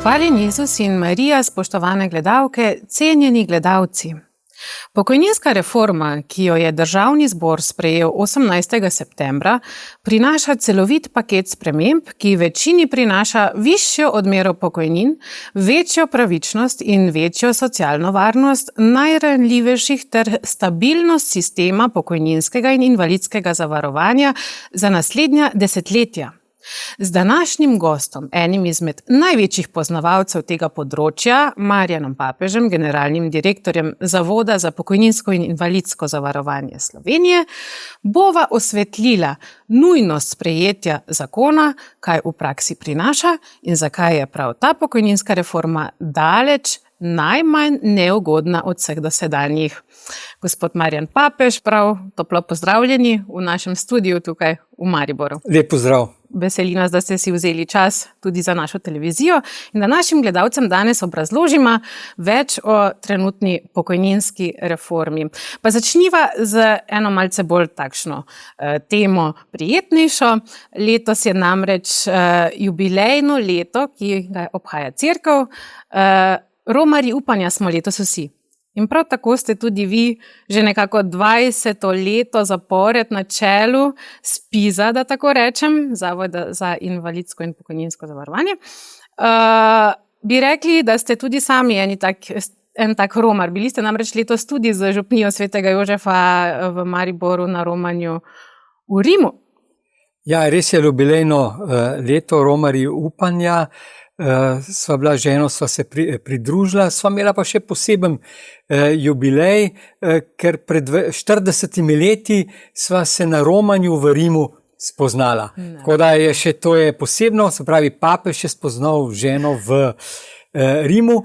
Hvaljen Jezus in Marija, spoštovane gledalke, cenjeni gledalci. Pokojninska reforma, ki jo je Državni zbor sprejel 18. septembra, prinaša celovit paket sprememb, ki večini prinaša višjo odmero pokojnin, večjo pravičnost in večjo socialno varnost najranljivejših ter stabilnost sistema pokojninskega in invalidskega zavarovanja za naslednja desetletja. Z današnjim gostom, enim izmed največjih poznavalcev tega področja, Marjanom Papežem, generalnim direktorjem Zavoda za pokojninsko in invalidsko zavarovanje Slovenije, bova osvetlila nujnost sprejetja zakona, kaj v praksi prinaša in zakaj je prav ta pokojninska reforma daleč najmanj neugodna od vseh dosedanjih. Gospod Marjan Papež, prav toplo pozdravljeni v našem studiu tukaj v Mariboru. Lep pozdrav. Veseli nas, da ste si vzeli čas tudi za našo televizijo in da našim gledalcem danes obrazložimo več o trenutni pokojninski reformi. Pa začniva z eno malce bolj takšno temo prijetnejšo. Letos je namreč jubilejno leto, ki ga obhaja cerkev. Romarji upanja smo letos vsi. In prav tako ste tudi vi že nekako 20. leto zapored na čelu ZPIZ-a, da tako rečem, Zavoda za invalidsko in pokojninsko zavarovanje. Bi rekli, da ste tudi sami en tak romar. Bili ste namreč letos tudi z župnijo svetega Jožefa v Mariboru na romanju v Rimu. Ja, res je jubilejno leto Romarji upanja. Sva bila z ženo, sva se pridružila, sva imela pa še poseben jubilej, ker pred 40 leti sva se na romanju v Rimu spoznala. Tako da je še to je posebno, se pravi, papež je spoznal ženo v Rimu.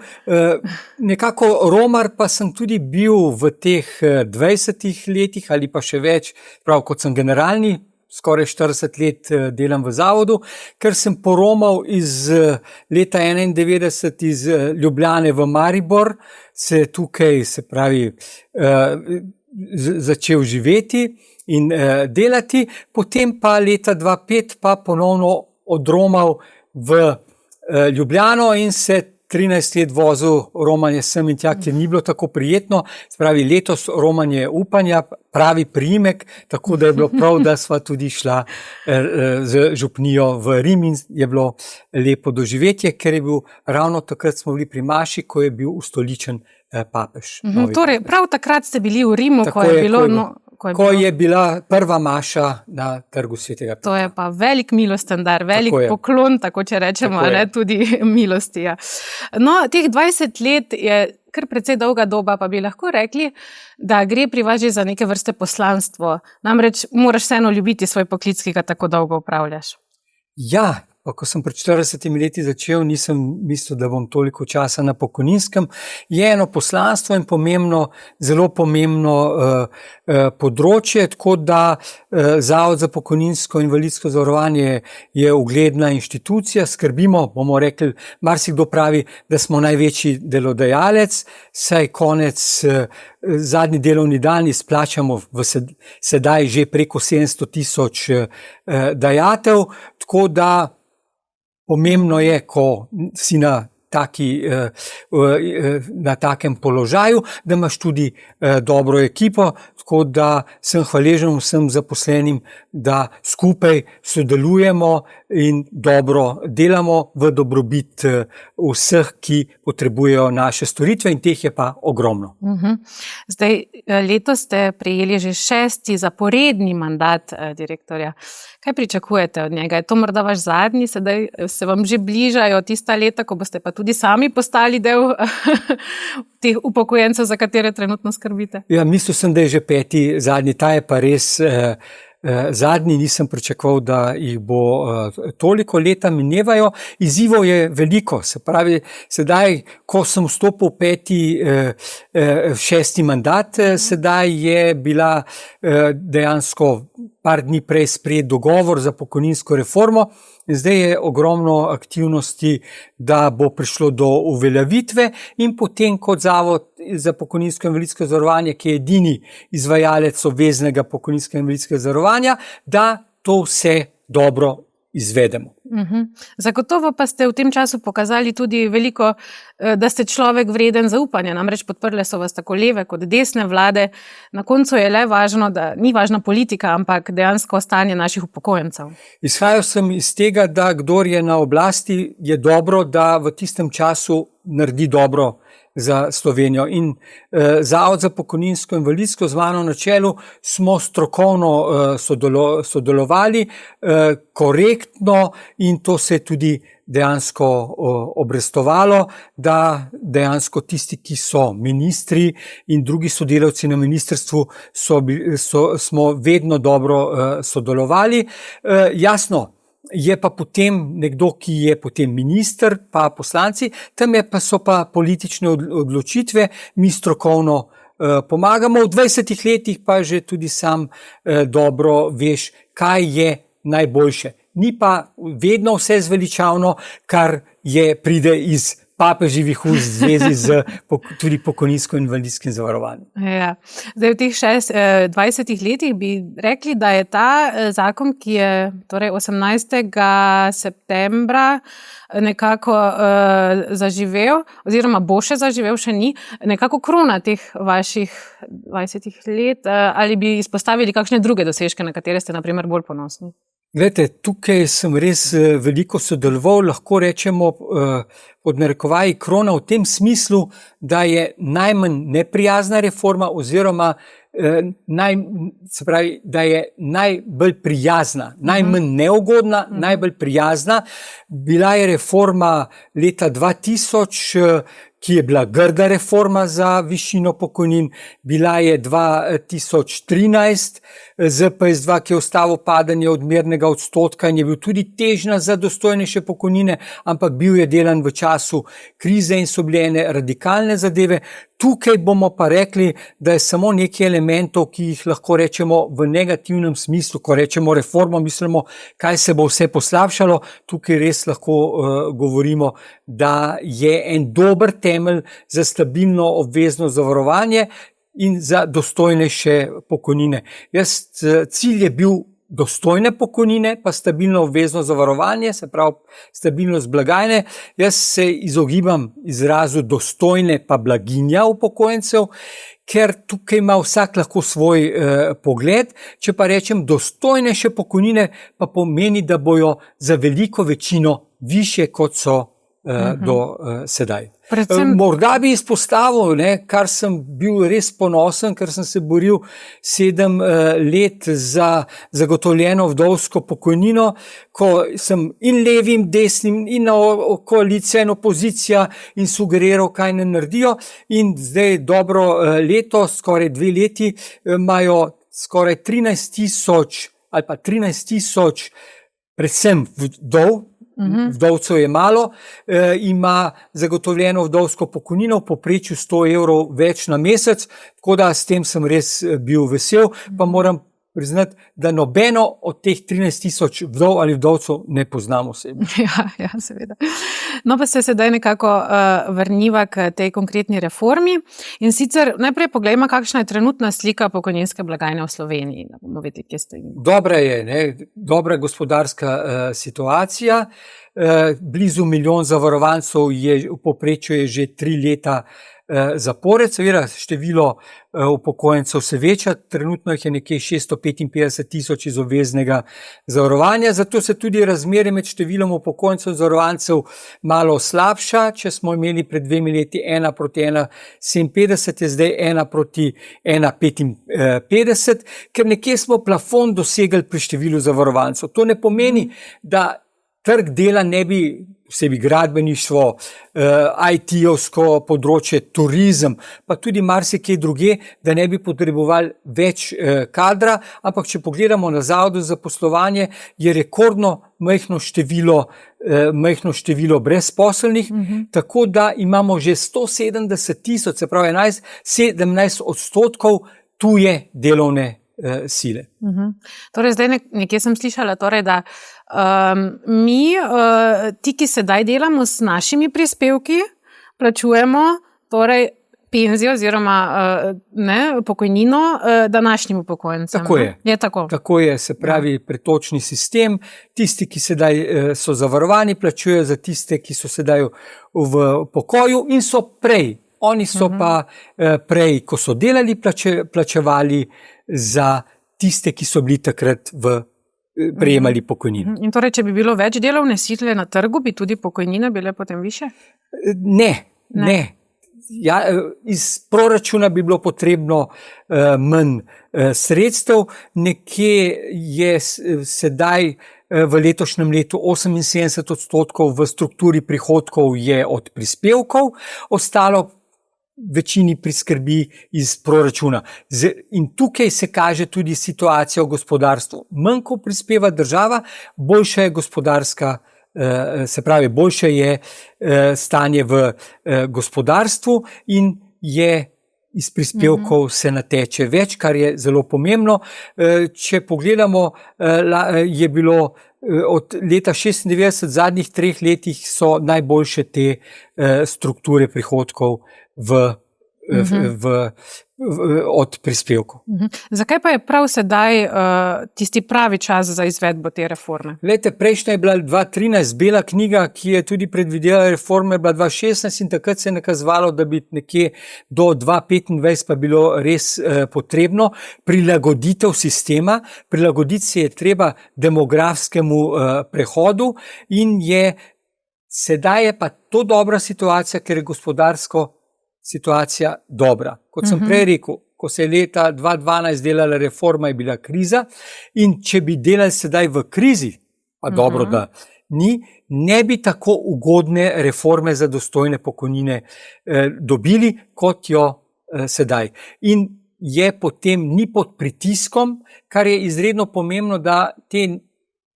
Nekako romar pa sem tudi bil v teh 20 letih ali pa še več, prav kot sem generalni, skoraj 40 let delam v zavodu, ker sem poromal iz leta 91 iz Ljubljane v Maribor, se tukaj, se pravi, začel živeti in delati, potem pa leta 2005 pa ponovno odromal v Ljubljano in se 13 let vozil romanje sem in tja, ker ni bilo tako prijetno. Spravi, letos romanje upanja, pravi priimek, tako da je bilo prav, da sva tudi šla z župnijo v Rim in je bilo lepo doživetje, ker je bil ravno takrat smo bili pri maši, ko je bil ustoličen papež. Torej, prav takrat ste bili v Rimu, ko je bila prva maša na trgu svetega Petra. To je pa velik milosten dar, velik poklon, tako če rečemo, ne, tudi milosti. Ja. No, teh 20 let je kar precej dolga doba, pa bi lahko rekli, da gre pri vas že za neke vrste poslanstvo. Namreč moraš vseeno ljubiti svoj poklic, ki ga tako dolgo upravljaš. Ja, pa ko sem pred 40 leti začel, nisem mislil, da bom toliko časa na pokojninskem. Je eno poslanstvo in pomembno, zelo pomembno področje, tako da Zavod za pokojninsko in invalidsko zavarovanje je ugledna inštitucija, skrbimo, bomo rekli, marsikdo pravi, da smo največji delodajalec, saj konec zadnji delovni dan izplačamo sedaj že preko 700 000 dajatev, tako da pomembno je, ko si na takem položaju, da imaš tudi dobro ekipo, tako da sem hvaležen vsem zaposlenim, da skupaj sodelujemo in dobro delamo v dobrobit vseh, ki potrebujejo naše storitve in teh je pa ogromno. Zdaj, letos ste prejeli že 6. zaporedni mandat direktorja. Kaj pričakujete od njega? Je to morda vaš zadnji? Sedaj se vam že bližajo tista leta, ko boste pa tudi sami postali del teh upokojencev, za katere trenutno skrbite? Ja, mislil sem, da je že 5. zadnji, ta je pa res zadnji, nisem pričakoval, da jih bo toliko leta minevajo. Izzivov je veliko, se pravi, sedaj, ko sem vstopil v 6. mandat, sedaj je bila dejansko par dni prej sprejet dogovor za pokojninsko reformo. Zdaj je ogromno aktivnosti, da bo prišlo do uveljavitve in potem kot Zavod za pokojninsko in invalidsko zavarovanje, ki je edini izvajalec obveznega pokojninskega in invalidskega zavarovanja, da to vse dobro izvedemo. Zagotovo pa ste v tem času pokazali tudi veliko, da ste človek vreden zaupanja, namreč podprle so vas tako leve kot desne vlade. Na koncu je le važno, da ni važna politika, ampak dejansko stanje naših upokojencev. Izhajal sem iz tega, da kdor je na oblasti, je dobro, da v tistem času naredi dobro za Slovenijo. In Zavod za pokojninsko in invalidsko z mano na čelu smo strokovno sodelovali, korektno, in to se je tudi dejansko obrestovalo, da dejansko tisti, ki so ministri in drugi sodelavci na ministrstvu, smo vedno dobro sodelovali. Jasno, je pa potem nekdo, ki je potem minister, pa poslanci, tam so pa politične odločitve, mi strokovno pomagamo. V 20 letih pa že tudi sam dobro veš, kaj je najboljše. Ni pa vedno vse zveličavno, kar pride iz papeževih ust v zvezi z tudi pokojninsko-invalidskim zavarovanjem. Ja. Zdaj v teh 20 letih bi rekli, da je ta zakon, ki je torej 18. septembra nekako zaživel, oziroma bo še zaživel, še ni, nekako krona teh vaših 20 let, ali bi izpostavili kakšne druge dosežke, na katere ste na primer bolj ponosni? Glejte, tukaj sem res veliko sodeloval, lahko rečemo pod narekovaji krona v tem smislu, da je najmanj neprijazna reforma oziroma da je najbolj prijazna, najmanj neugodna, najbolj prijazna. Bila je reforma leta 2000, ki je bila grda reforma za višino pokojnin, bila je 2013 ZPS2, ki je ustavil padanje odmernega odstotka in je bil tudi težnja za dostojnejše pokojnine, ampak bil je delan v času krize in so bile ene radikalne zadeve. Tukaj bomo pa rekli, da je samo nekaj elementov, ki jih lahko rečemo v negativnem smislu, ko rečemo reformo, mislimo, kaj se bo vse poslabšalo. Tukaj res lahko govorimo, da je en dober temelj za stabilno obvezno zavarovanje in za dostojnejše pokojnine. Cilj je bil dostojne pokojnine, pa stabilno obvezno zavarovanje, se pravi stabilnost blagajne. Jaz se izogibam izrazu dostojne pa blaginja upokojencev, ker tukaj ima vsak lahko svoj pogled. Če pa rečem dostojnejše pokojnine, pa pomeni, da bojo za veliko večino višje, kot so do sedaj. Morda bi izpostavil, kar sem bil res ponosen, ker sem se boril 7 let za zagotovljeno vdovsko pokojnino, ko sem in levim, desnim, in koalicija in opozicija in sugeriral, kaj ne naredijo. In zdaj dobro leto, skoraj 2 leti, imajo skoraj 13,000 ali pa 13,000 predvsem vdov, vdovcev je malo, ima zagotovljeno vdovsko pokojnino, v povprečju 100 evrov več na mesec, tako da s tem sem res bil vesel, pa moram priznati, da nobeno od teh 13,000 vdov ali vdovcev ne poznam osebno. Ja, seveda. No, pa se sedaj nekako vrniva k tej konkretni reformi. In sicer najprej poglejmo, kakšna je trenutna slika pokojninske blagajne v Sloveniji. Da bomo vedeli, kje stojimo. Dobra je, dobra gospodarska situacija. Blizu 1 milijon zavarovancev v povprečju je že 3 leta zapored, seveda število upokojencev se veča, trenutno jih je nekje 655,000 iz obveznega zavarovanja, zato se tudi razmerje med številom upokojencev zavarovancev malo slabša. Če smo imeli pred 2 leti 1:1,57, je zdaj 1:1,55, ker nekje smo plafon dosegli pri številu zavarovancev. To ne pomeni, da trg dela ne bi, vsebi gradbeništvo, IT-ovsko področje, turizem, pa tudi marsikaj druge, da ne bi potrebovali več kadra, ampak če pogledamo na Zavodu za zaposlovanje, je rekordno majhno število brezposelnih, tako da imamo že 170,000, se pravi 17% tuje delovne sile. Torej, zdaj nekje sem slišala, da mi, ti, ki sedaj delamo s našimi prispevki, plačujemo torej penzijo oziroma pokojnino današnjim upokojencem. Tako je. Je tako. Tako je, se pravi pretočni sistem. Tisti, ki sedaj so zavarovani, plačujejo za tiste, ki so sedaj v pokoju in so prej. Oni so pa prej, ko so delali, plačevali za tiste, ki so bili takrat prejemali pokojnino. In torej, če bi bilo več delovne sile na trgu, bi tudi pokojnine bile potem više? Ne. Ja, iz proračuna bi bilo potrebno manj sredstev. Nekje je sedaj v letošnjem letu 78% v strukturi prihodkov je od prispevkov, ostalo večini priskrbi iz proračuna. In tukaj se kaže tudi situacija v gospodarstvu. Manj ko prispeva država, boljša je gospodarska, se pravi, boljše je stanje v gospodarstvu in je iz prispevkov se nateče več, kar je zelo pomembno. Če pogledamo, je bilo od leta 96, zadnjih 3 letih so najboljše te strukture prihodkov od prispevkov. Zakaj pa je prav sedaj tisti pravi čas za izvedbo te reforme? Glejte, prejšnja je bila 2013 bela knjiga, ki je tudi predvidela reforme, bila 2016 in takrat se je nakazovalo, da bi nekje do 2025 pa bilo res potrebno prilagoditev sistema. Prilagoditi se je treba demografskemu prehodu in sedaj je pa to dobra situacija, ker je gospodarsko situacija dobra. Kot sem prej rekel, ko se je leta 2012 delala reforma, je bila kriza in če bi delali sedaj v krizi, pa dobro, da ne bi tako ugodne reforme za dostojne pokojnine dobili, kot jo sedaj. In je potem ni pod pritiskom, kar je izredno pomembno, da te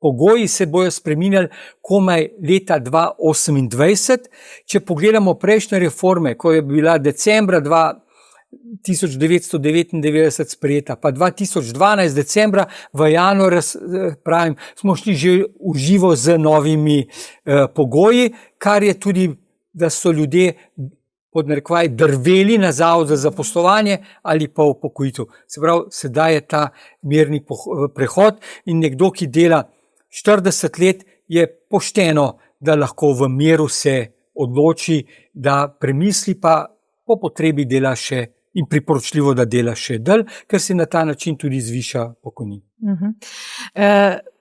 pogoji se bojo spreminjali komaj leta 2028. Če pogledamo prejšnje reforme, ko je bila decembra 1999 sprejeta, pa 2012 decembra v januar, smo šli že v živo z novimi pogoji, kar je tudi, da so ljudje pod narekovaj drveli na zavod za zaposlovanje ali pa v pokojitev. Se pravi, sedaj je ta mirni prehod in nekdo, ki dela 40 let, je pošteno, da lahko v miru se odloči, da premisli, pa po potrebi dela še in priporočljivo, da dela še dalj, ker se na ta način tudi zviša pokojnina.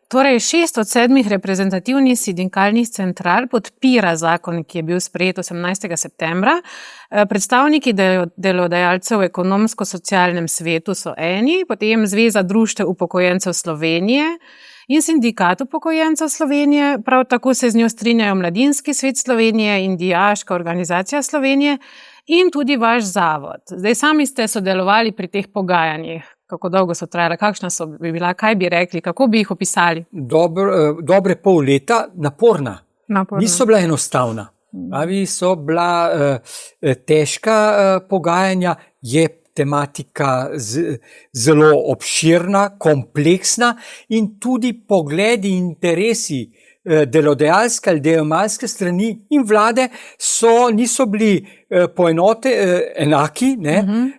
Torej, 6 od 7 reprezentativnih sindikalnih central podpira zakon, ki je bil sprejet 18. septembra. Predstavniki delodajalcev v ekonomsko-socialnem svetu so eni, potem Zveza društev upokojencev Slovenije in Sindikat upokojencev Slovenije, prav tako se z njo strinjajo Mladinski svet Slovenije in Dijaška organizacija Slovenije in tudi vaš zavod. Zdaj sami ste sodelovali pri teh pogajanjih. Kako dolgo so trajala, kakšna so bila, kaj bi rekli, kako bi jih opisali? Dobre pol leta, naporna. Niso bila enostavna. So bila težka pogajanja, je tematika zelo obširna, kompleksna in tudi pogledi, interesi delodajalske ali delojemalske strani in vlade niso bili enaki,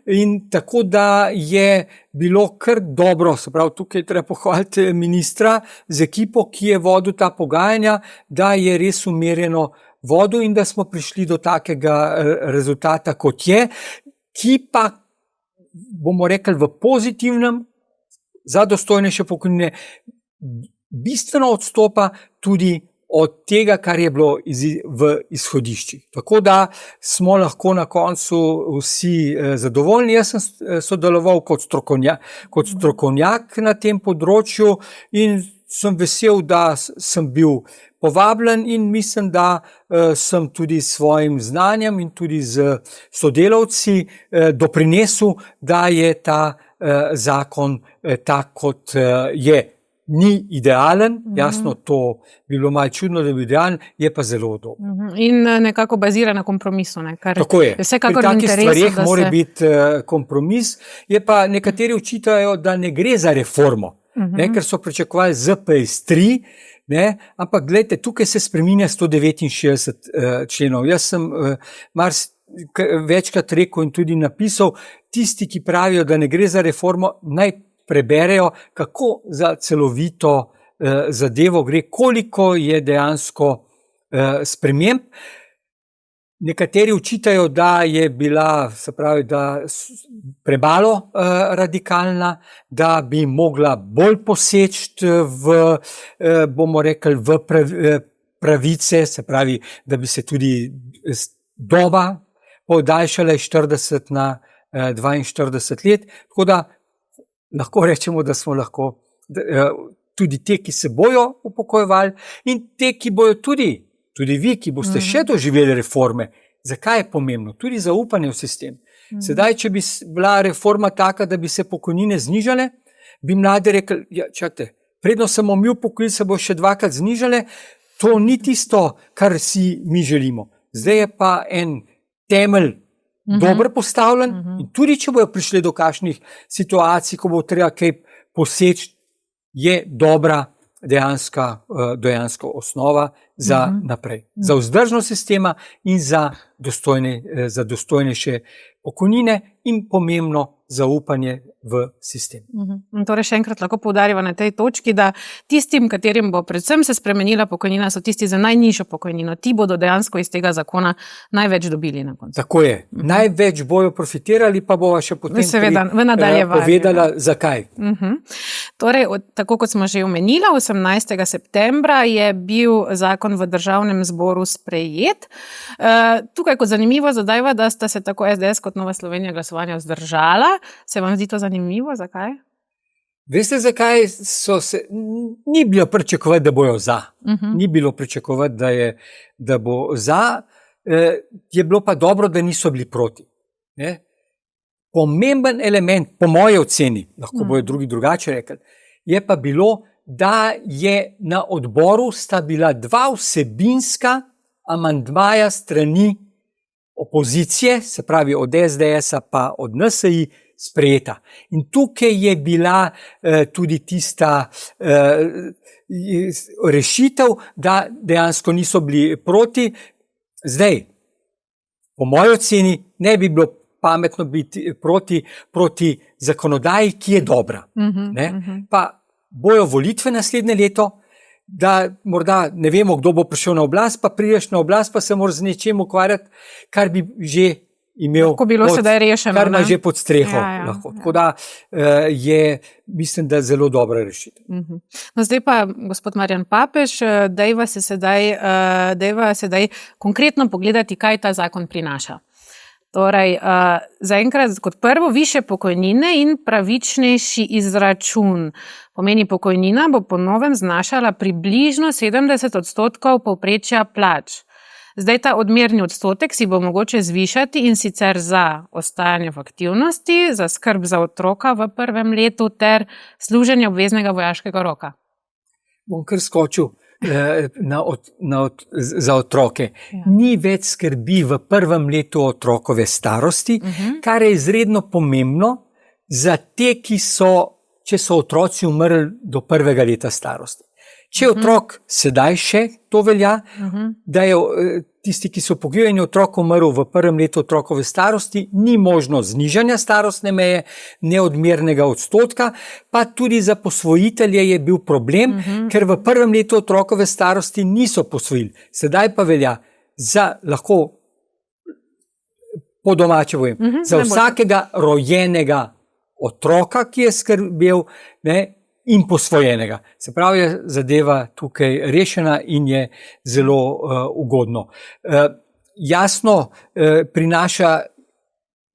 in tako da je bilo kar dobro, se pravi, tukaj treba pohvaliti ministra z ekipo, ki je vodil ta pogajanja, da je res umerjeno vodil in da smo prišli do takega rezultata, kot je, ki pa, bomo rekli, v pozitivnem, za dostojnejše pokojnine bistveno odstopa tudi od tega, kar je bilo v izhodiščih. Tako da smo lahko na koncu vsi zadovoljni. Jaz sem sodeloval kot strokovnjak na tem področju in sem vesel, da sem bil povabljen in mislim, da sem tudi s svojim znanjem in tudi z sodelavci doprinesel, da je ta zakon tak, kot je. Ni idealen, jasno, to bi bilo malo čudno, da bi idealen, je pa zelo dober. In nekako bazira na kompromisu. Tako je. Pri takih stvareh mora biti kompromis. Je pa nekateri očitajo, da ne gre za reformo, ker so pričakovali ZPS-3, ampak gledajte, tukaj se spreminja 169 členov. Jaz sem večkrat rekel in tudi napisal, tisti, ki pravijo, da ne gre za reformo, naj preberejo, kako za celovito zadevo gre, koliko je dejansko sprememb. Nekateri očitajo, da je bila, se pravi, da premalo radikalna, da bi mogla bolj poseči v, bomo rekli, v pravice, se pravi, da bi se tudi doba podaljšala iz 40 na 42 let, tako da lahko rečemo, da smo lahko tudi te, ki se bojo upokojevali in te, ki bojo tudi vi, ki boste še doživeli reforme. Zakaj je pomembno? Tudi zaupanje v sistem. Sedaj, če bi bila reforma taka, da bi se pokojnine znižale, bi mladi rekli, ja, čakajte, predno sem omil pokojnine, se bo še dvakrat znižale, to ni tisto, kar si mi želimo. Zdaj je pa en temelj dobro postavljen in tudi, če bojo prišli do kakšnih situacij, ko bo treba kaj poseči, je dobra dejansko osnova za naprej. Za vzdržnost sistema in za dostojnejše pokojnine in pomembno zaupanje v sistem. Torej še enkrat lahko poudarjamo na tej točki, da tistim, katerim bo predvsem se spremenila pokojnina, so tisti za najnižjo pokojnino. Ti bodo dejansko iz tega zakona največ dobili na koncu. Tako je. Največ bojo profitirali, pa bova še potem povedala, zakaj. Torej, tako kot smo že omenila, 18. septembra je bil zakon v Državnem zboru sprejet. Tukaj kot zanimivo zadeva, da sta se tako SDS kot Nova Slovenija glasovanja vzdržala. Se vam zdi to zanimivo? Zakaj? Veste, zakaj ni bilo pričakovati, da bojo za. Ni bilo pričakovati, da bo za. Je bilo pa dobro, da niso bili proti. Pomemben element, po moji oceni, lahko bojo drugi drugače rekli, je pa bilo, da je na odboru sta bila dva vsebinska amandmaja strani opozicije, se pravi od SDS-a pa od NSi, sprejeta. In tukaj je bila tudi tista rešitev, da dejansko niso bili proti. Zdaj, po moji oceni, ne bi bilo pametno biti proti zakonodaji, ki je dobra. Pa bojo volitve naslednje leto, da morda ne vemo, kdo bo prišel na oblast, pa prideš na oblast, pa se moraš z nečem ukvarjati, kar bi že imel, kar ima že pod streho. Tako da je, mislim, da zelo dobra rešitev. No, zdaj pa, gospod Marjan Papež, dajva sedaj konkretno pogledati, kaj ta zakon prinaša. Torej, zaenkrat kot prvo višje pokojnine in pravičnejši izračun. Pomeni, pokojnina bo po novem znašala približno 70% povprečja plač. Zdaj ta odmerni odstotek si bo mogoče zvišati in sicer za ostajanje v aktivnosti, za skrb za otroka v prvem letu ter služenje obveznega vojaškega roka. Bom kar skočil za otroke. Ni več skrbi v prvem letu otrokove starosti, kar je izredno pomembno za te, če so otroci umrli do prvega leta starosti. Če otrok sedaj še to velja, da je tisti, ki so upokojeni otrok umrl v prvem letu otrokove starosti, ni možno znižanja starostne meje, neodmernega odstotka, pa tudi za posvojitelje je bil problem, ker v prvem letu otrokove starosti niso posvojili. Sedaj pa velja lahko po domače povem, za vsakega rojenega otroka, ki je skrbel, in posvojenega. Se pravi, je zadeva tukaj rešena in je zelo ugodno. Jasno prinaša,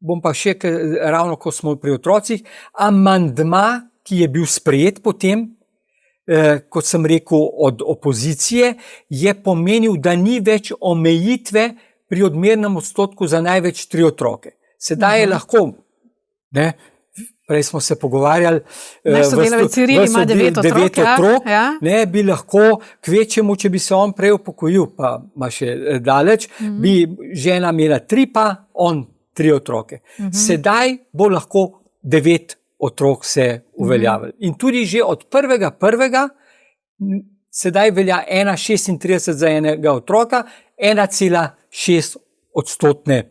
bom pa še, ravno ko smo pri otrocih, amandma, ki je bil sprejet potem, kot sem rekel, od opozicije, je pomenil, da ni več omejitve pri odmernem odstotku za največ 3 otroke. Sedaj je lahko, prej smo se pogovarjali, ima 9 otrok, bi lahko kvečemu, če bi se on prej upokojil, pa ima še daleč, bi žena imela 3, pa on 3 otroke. Sedaj bo lahko 9 otrok se uveljavili. In tudi že od 1.1. sedaj velja 1,36 za enega otroka, 1,6 odstotne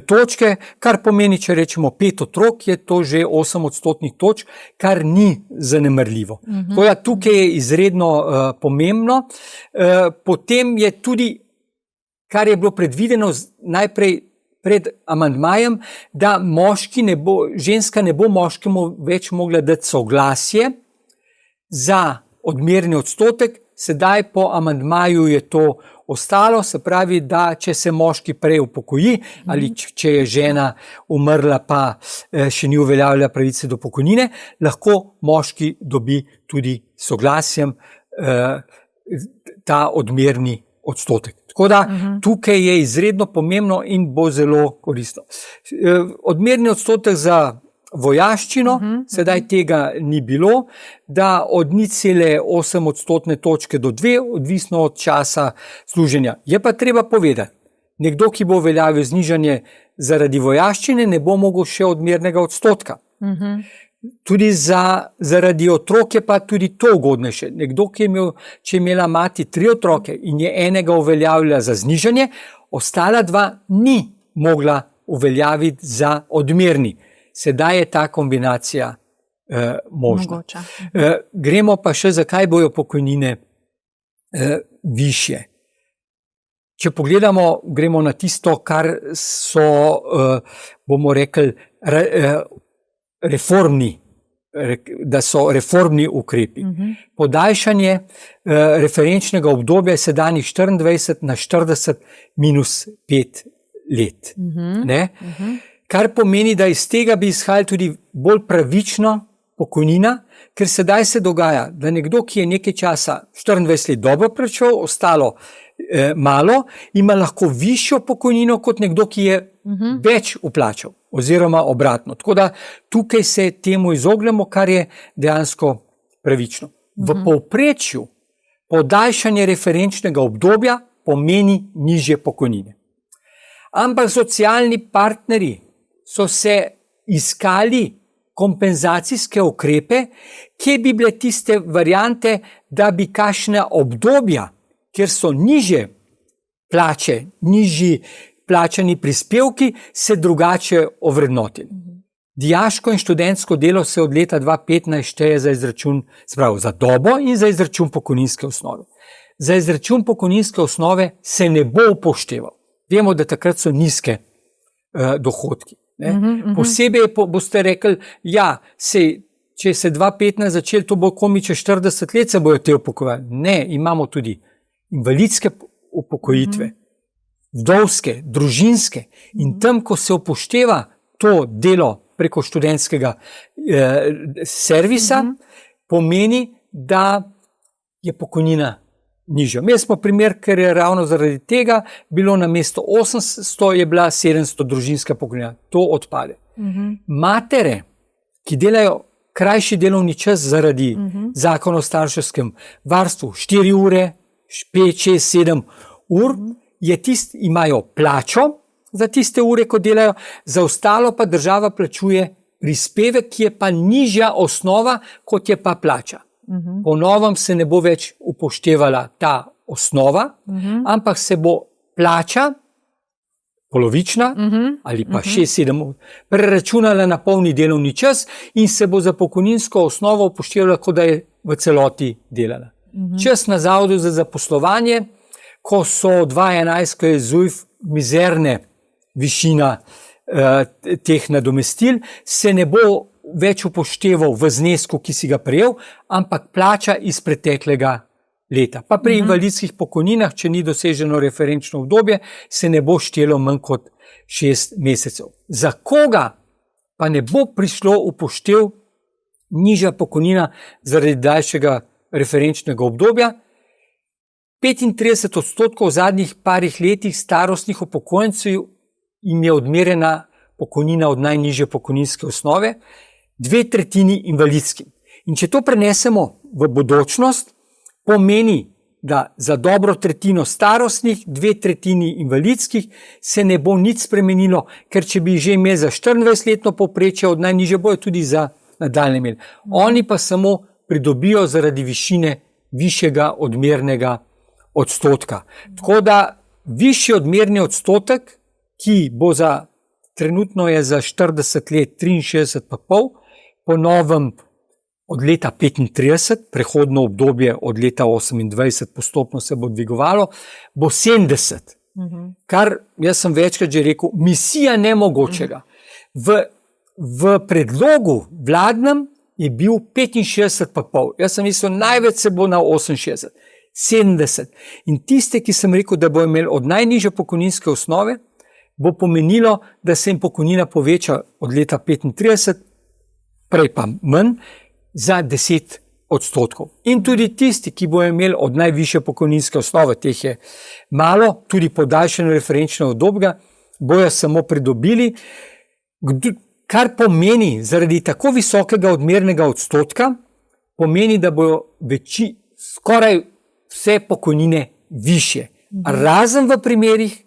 točke, kar pomeni, če rečemo 5 otrok, je to že 8 odstotnih točk, kar ni zanemarljivo. Tako da tukaj je izredno pomembno. Potem je tudi, kar je bilo predvideno najprej pred amandmajem, da ženska ne bo moškemu več mogla dati soglasje za odmerni odstotek, sedaj po amandmaju je to ostalo, se pravi, da če se moški prej upokoji ali če je žena umrla, pa še ni uveljavila pravice do pokojnine, lahko moški dobi tudi soglasjem ta odmerni odstotek. Tako da tukaj je izredno pomembno in bo zelo koristno. Odmerni odstotek za vojaščino, sedaj tega ni bilo, da od 0,8 odstotne točke do 2, odvisno od časa služenja. Je pa treba povedati, nekdo, ki bo uveljavil znižanje zaradi vojaščine, ne bo mogel še odmernega odstotka. Tudi zaradi otrok je pa tudi to ugodnejše. Nekdo, če je imela mati 3 otroke in je enega uveljavila za znižanje, ostala 2 ni mogla uveljaviti za odmerni. Sedaj je ta kombinacija možna. Gremo pa še, zakaj bojo pokojnine višje. Če pogledamo, gremo na tisto, kar so, bomo rekli, da so reformni ukrepi. Podaljšanje referenčnega obdobja je sedanjih 24 na 40 minus 5 let. Kar pomeni, da iz tega bi izhajala tudi bolj pravična pokojnina, ker sedaj se dogaja, da nekdo, ki je nekaj časa 24 let dobro plačal, ostalo malo, ima lahko višjo pokojnino kot nekdo, ki je več vplačal, oziroma obratno. Tako da tukaj se temu izognemo, kar je dejansko pravično. V povprečju podaljšanje referenčnega obdobja pomeni nižje pokojnine. Ampak socialni partnerji so se iskali kompenzacijske ukrepe, kje bi bile tiste variante, da bi kakšna obdobja, kjer so nižje plače, nižji plačani prispevki, se drugače ovrednotili. Dijaško in študentsko delo se od leta 2015 šteje za izračun, spravo za dobo in za izračun pokojninske osnove. Za izračun pokojninske osnove se ne bo upošteval. Vemo, da takrat so nizke dohodki. Posebej boste rekli, ja, če se 2015 začeli, to bo komaj čez 40 let se bojo te upokojevali. Ne, imamo tudi invalidske upokojitve, vdovske, družinske, in tam, ko se upošteva to delo preko študentskega servisa, pomeni, da je pokojnina nižja. Imeli smo primer, ker je ravno zaradi tega bilo na mesto 800, je bila 700 družinska pokojnina. To odpade. Matere, ki delajo krajši delovni čas zaradi zakona o starševskem varstvu, 4 ure, 5, 6, 7 ur, imajo plačo za tiste ure, ko delajo, za ostalo pa država plačuje prispevek, ki je pa nižja osnova, kot je pa plača. Po novem se ne bo več upoštevala ta osnova, ampak se bo plača, polovična ali pa 6-7 preračunala na polni delovni čas in se bo za pokojninsko osnovo upoštevala, kot da je v celoti delala. Čas na Zavodu za zaposlovanje, ko so 2011, ko je ZUJF mizerne višina teh nadomestil, se ne bo več upošteval v znesku, ki si ga prejel, ampak plača iz preteklega leta. Pa pri invalidskih pokojninah, če ni doseženo referenčno obdobje, se ne bo štelo manj kot 6 mesecev. Za koga pa ne bo prišlo upoštev nižja pokojnina zaradi daljšega referenčnega obdobja? 35% v zadnjih parih letih starostnih upokojencev jim je odmerjena pokojnina od najnižje pokojninske osnove, 2/3 invalidskim. In če to prenesemo v bodočnost, pomeni, da za dobro tretjino starostnih, 2/3 invalidskih se ne bo nič spremenilo, ker če bi že imeli za 24-letno povprečje od najnižje, bojo tudi za nadaljnje imeli. Oni pa samo pridobijo zaradi višine višjega odmernega odstotka. Tako da višji odmerni odstotek, ki bo za trenutno je za 40 let 63,5, po novem od leta 35, prehodno obdobje od leta 28, postopno se bo dvigovalo, bo 70. Kar, jaz sem večkrat že rekel, misija nemogočega. V predlogu vladnem je bil 65,5. Jaz sem mislil, največ se bo na 68, 70. In tiste, ki sem rekel, da bo imeli od najnižje pokojninske osnove, bo pomenilo, da se jim pokojnina poveča od leta 35, prej pa manj, za 10%. In tudi tisti, ki bojo imeli od najvišje pokojninske osnove, teh je malo, tudi podaljšanje referenčnega obdobja, bojo samo pridobili, kar pomeni, zaradi tako visokega odmernega odstotka, pomeni, da bojo skoraj vse pokojnine višje. Razen v primerih,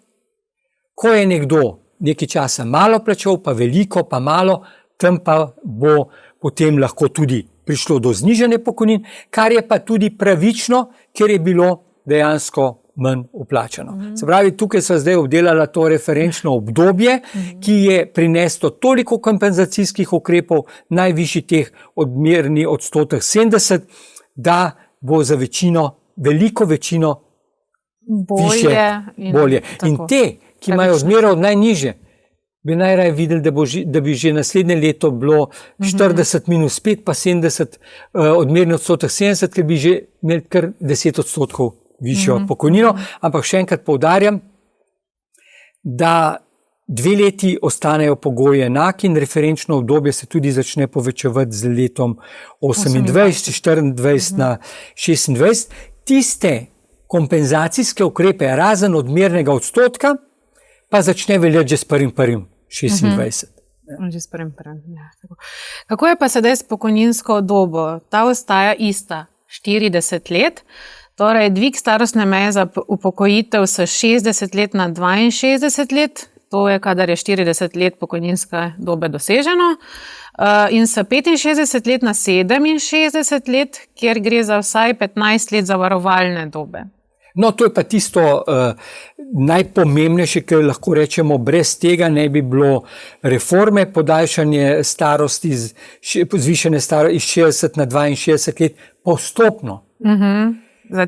ko je nekdo nekaj časa malo plačal, pa veliko, pa malo, tam pa bo potem lahko tudi prišlo do znižanja pokojnin, kar je pa tudi pravično, ker je bilo dejansko manj uplačano. Se pravi, tukaj so zdaj obdelala to referenčno obdobje, ki je prineslo toliko kompenzacijskih ukrepov, najvišji teh odmerni odstotek 70, da bo za večino, veliko večino bolje. In te, ki imajo odmero od najnižje, bi najraje videli, da bi že naslednje leto bilo 40 minus 5, pa 70, odmerni odstotek 70, ker bi že imeli kar 10% višjo pokojnino. Ampak še enkrat poudarjam, da 2 leti ostanejo pogoji enaki in referenčno obdobje se tudi začne povečevati z letom 28, 24 na 26. Tiste kompenzacijske ukrepe, razen odmernega odstotka, pa začne veljati že s 1.1.26. Že s 1.1. Ja, kako je pa sedaj s pokojninsko dobo? Ta ostaja ista, 40 let. Torej, dvig starostne meje za upokojitev s 60 let na 62 let, to je, kadar je 40 let pokojninske dobe doseženo, in s 65 let na 67 let, kjer gre za vsaj 15 let zavarovalne dobe. No, to je pa tisto najpomembnejše, ker lahko rečemo, brez tega ne bi bilo reforme, podaljšanje starosti, zvišanje starosti iz 60 na 62 let postopno.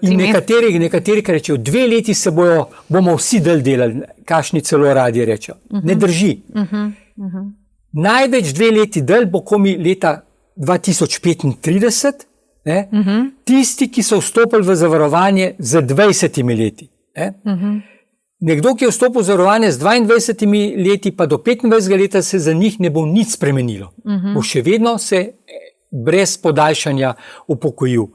In nekateri ki rečejo, 2 leti se bomo vsi delali, kakšni celo radi rečejo. Ne drži. Največ 2 leti bo komi leta 2035, tisti, ki so vstopili v zavarovanje z 20 leti. Nekdo, ki je vstopil v zavarovanje z 22 leti, pa do 25 leta se za njih ne bo nič spremenilo. Bo še vedno se brez podaljšanja upokojil.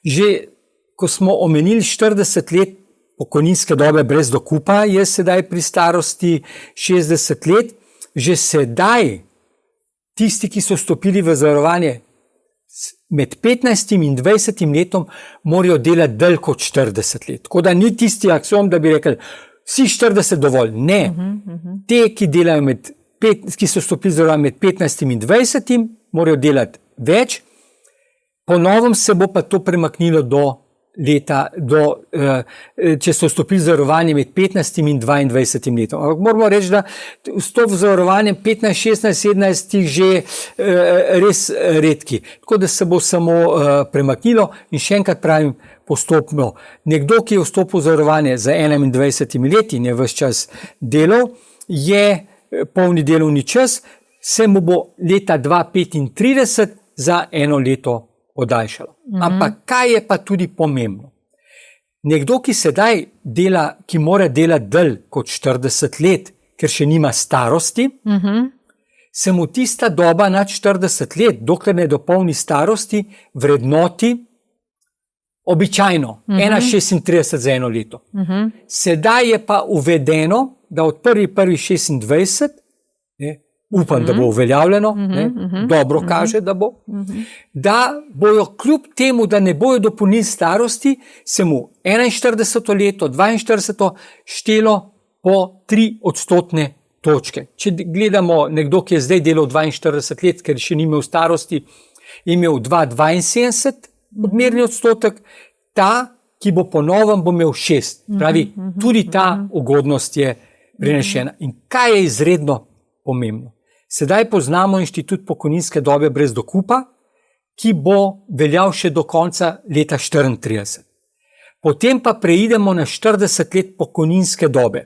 Že ko smo omenili 40 let pokojninske dobe brez dokupa, je sedaj pri starosti 60 let, že sedaj tisti, ki so vstopili v zavarovanje med 15 in 20 letom, morajo delati dlje kot 40 let. Tako da ni tisti aksiom, da bi rekli, vsi 40 dovolj. Ne. Te, ki delajo ki so vstopili v zavarovanje med 15 in 20, morajo delati več. Po novem se bo pa to premaknilo če so vstopili v zavarovanje med 15 in 22 letom. Ampak moramo reči, da vstop v zavarovanje 15, 16, 17 že res redki. Tako da se bo samo premaknilo in še enkrat pravim postopno. Nekdo, ki je vstopil v zavarovanje za 21 leti in je ves čas delal, je polni delovni čas, se mu bo leta 2035 za 1 leto podaljšalo. Ampak kaj je pa tudi pomembno? Nekdo, ki sedaj dela, ki mora delati dlje kot 40 let, ker še nima starosti, se mu tista doba nad 40 let, dokler ne dopolni starosti, vrednoti običajno 1,36 za 1 leto. Sedaj je pa uvedeno, da od 1.1.26, upam, da bo uveljavljeno, dobro kaže, da bo, da bojo kljub temu, da ne bojo dopolnili starosti, se mu 41. leto, 42. štelo po 3% točke. Če gledamo nekdo, ki je zdaj delal 42 let, ker še ni imel starosti, je imel 2,72 odmerni odstotek, ta, ki bo po novem, bo imel 6. Pravi, tudi ta ugodnost je prenešena. In kaj je izredno pomembno. Sedaj poznamo inštitut pokojninske dobe brez dokupa, ki bo veljal še do konca leta 34. Potem pa preidemo na 40 let pokojninske dobe,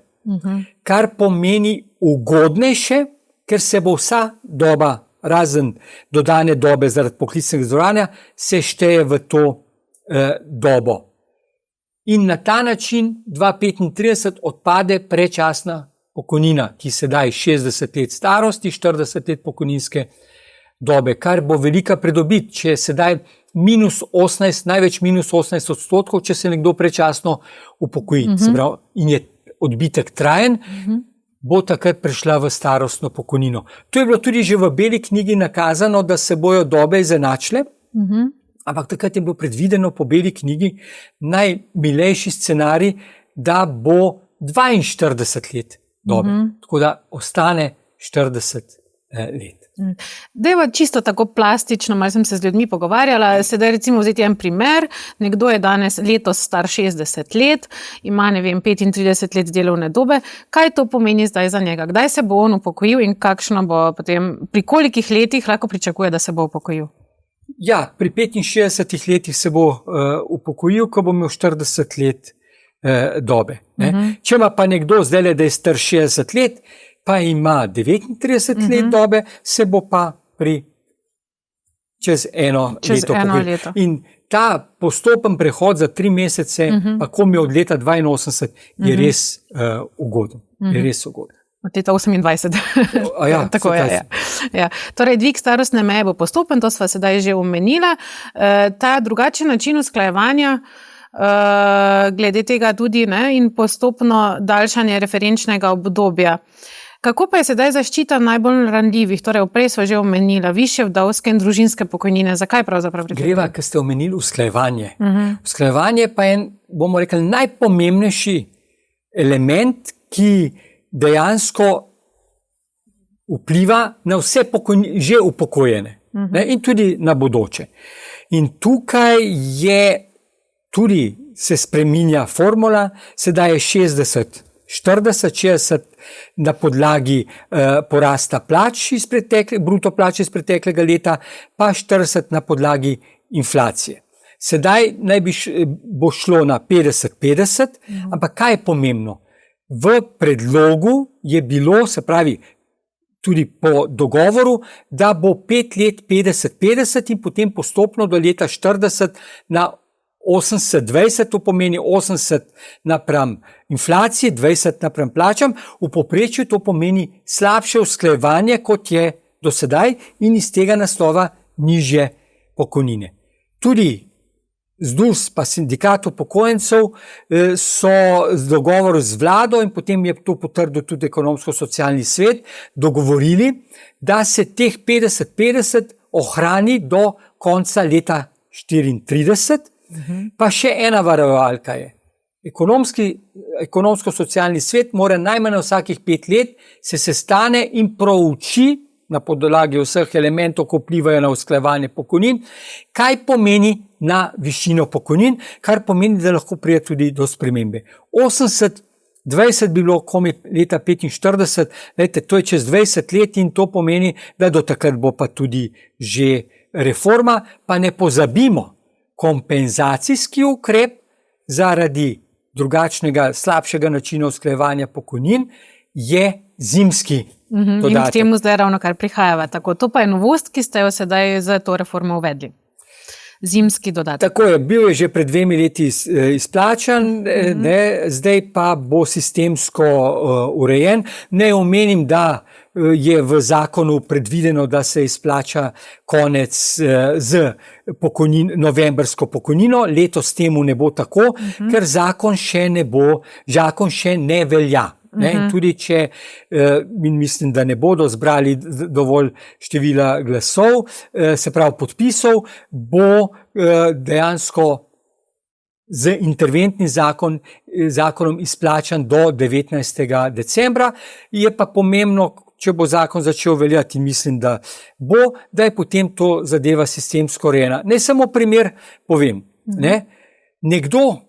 kar pomeni ugodnejše, ker se bo vsa doba, razen dodane dobe zaradi poklicnega zavarovanja, se šteje v to dobo. In na ta način 2035 odpade predčasna pokojnina, ki sedaj 60 let starosti, 40 let pokojninske dobe, kar bo velika pridobit, če je sedaj -18, največ -18%, če se nekdo predčasno upokoji, in je odbitek trajen, bo takrat prišla v starostno pokojnino. To je bilo tudi že v beli knjigi nakazano, da se bojo dobe izenačile, ampak takrat je bilo predvideno po beli knjigi najmilejši scenarij, da bo 42 let dobe, tako da ostane 40 let. Dajva čisto tako plastično, malo sem se z ljudmi pogovarjala, sedaj recimo vzeti en primer, nekdo je danes letos star 60 let, ima, ne vem, 35 let delovne dobe, kaj to pomeni zdaj za njega? Kdaj se bo on upokojil in kakšno bo potem, pri kolikih letih lahko pričakuje, da se bo upokojil? Ja, pri 65 letih se bo upokojil, ko bo imel 40 let dobe. Če ima pa nekdo zdaj, da je star 60 let, pa ima 39 let dobe, se bo pa čez eno leto. In ta postopen prehod za 3 mesece, pa kom je od leta 82, je res ugoden. Je res ugoden. Od leta 28. Ja, tako je. Ja. Torej, dvig starostne meje bo postopen, to sva sedaj že omenila. Ta drugačen način usklajevanja glede tega tudi, ne, in postopno daljšanje referenčnega obdobja. Kako pa je sedaj zaščita najbolj ranljivih? Torej, prej sva že omenila višje vdovske in družinske pokojnine. Zakaj pravzaprav gre? Greva, ker ste omenili usklajevanje. Usklajevanje pa je, bomo rekli, najpomembnejši element, ki dejansko vpliva na vse že upokojene, in tudi na bodoče. In tukaj tudi se spreminja formula, sedaj je 60, 60 na podlagi porasta plač bruto plač iz preteklega leta, pa 40 na podlagi inflacije. Sedaj bo šlo na 50-50, ampak kaj je pomembno? V predlogu je bilo, se pravi, tudi po dogovoru, da bo 5 let 50-50 in potem postopno do leta 40 na 80-20, to pomeni 80 napram inflaciji, 20 napram plačam, v povprečju to pomeni slabše usklajevanje, kot je do sedaj, in iz tega naslova nižje pokojnine. Tudi ZDUS pa sindikat upokojencev so z dogovorom z vlado, in potem je to potrdil tudi ekonomsko-socialni svet, dogovorili, da se teh 50-50 ohrani do konca leta 34. Pa še ena varovalka je. Ekonomsko-socialni svet mora najmanj vsakih 5 let se sestane in prouči na podlagi vseh elementov, ko vplivajo na usklajevanje pokojnin, kaj pomeni na višino pokojnin, kar pomeni, da lahko pride tudi do spremembe. 80-20 bi bilo komaj leta 45, lejte, to je čez 20 let in to pomeni, da do takrat bo pa tudi že reforma, pa ne pozabimo, kompenzacijski ukrep zaradi drugačnega, slabšega načina usklajevanja pokojnin je zimski dodatek. In k temu zdaj ravno kar prihajava. Tako, to pa je novost, ki ste jo sedaj za to reformo uvedli. Zimski dodatek. Tako je, bil je že pred 2 leti izplačan, zdaj pa bo sistemsko urejen. Ne omenim, da je v zakonu predvideno, da se izplača konec z novembrsko pokojnino. Letos temu ne bo tako, ker zakon še ne velja. In tudi če, mislim, da ne bodo zbrali dovolj števila glasov, se pravi podpisov, bo dejansko z interventnim zakonom izplačan do 19. decembra. Je pa pomembno, če bo zakon začel veljati, mislim, da je potem to zadeva sistemsko urejena. Ne samo primer povem. Nekdo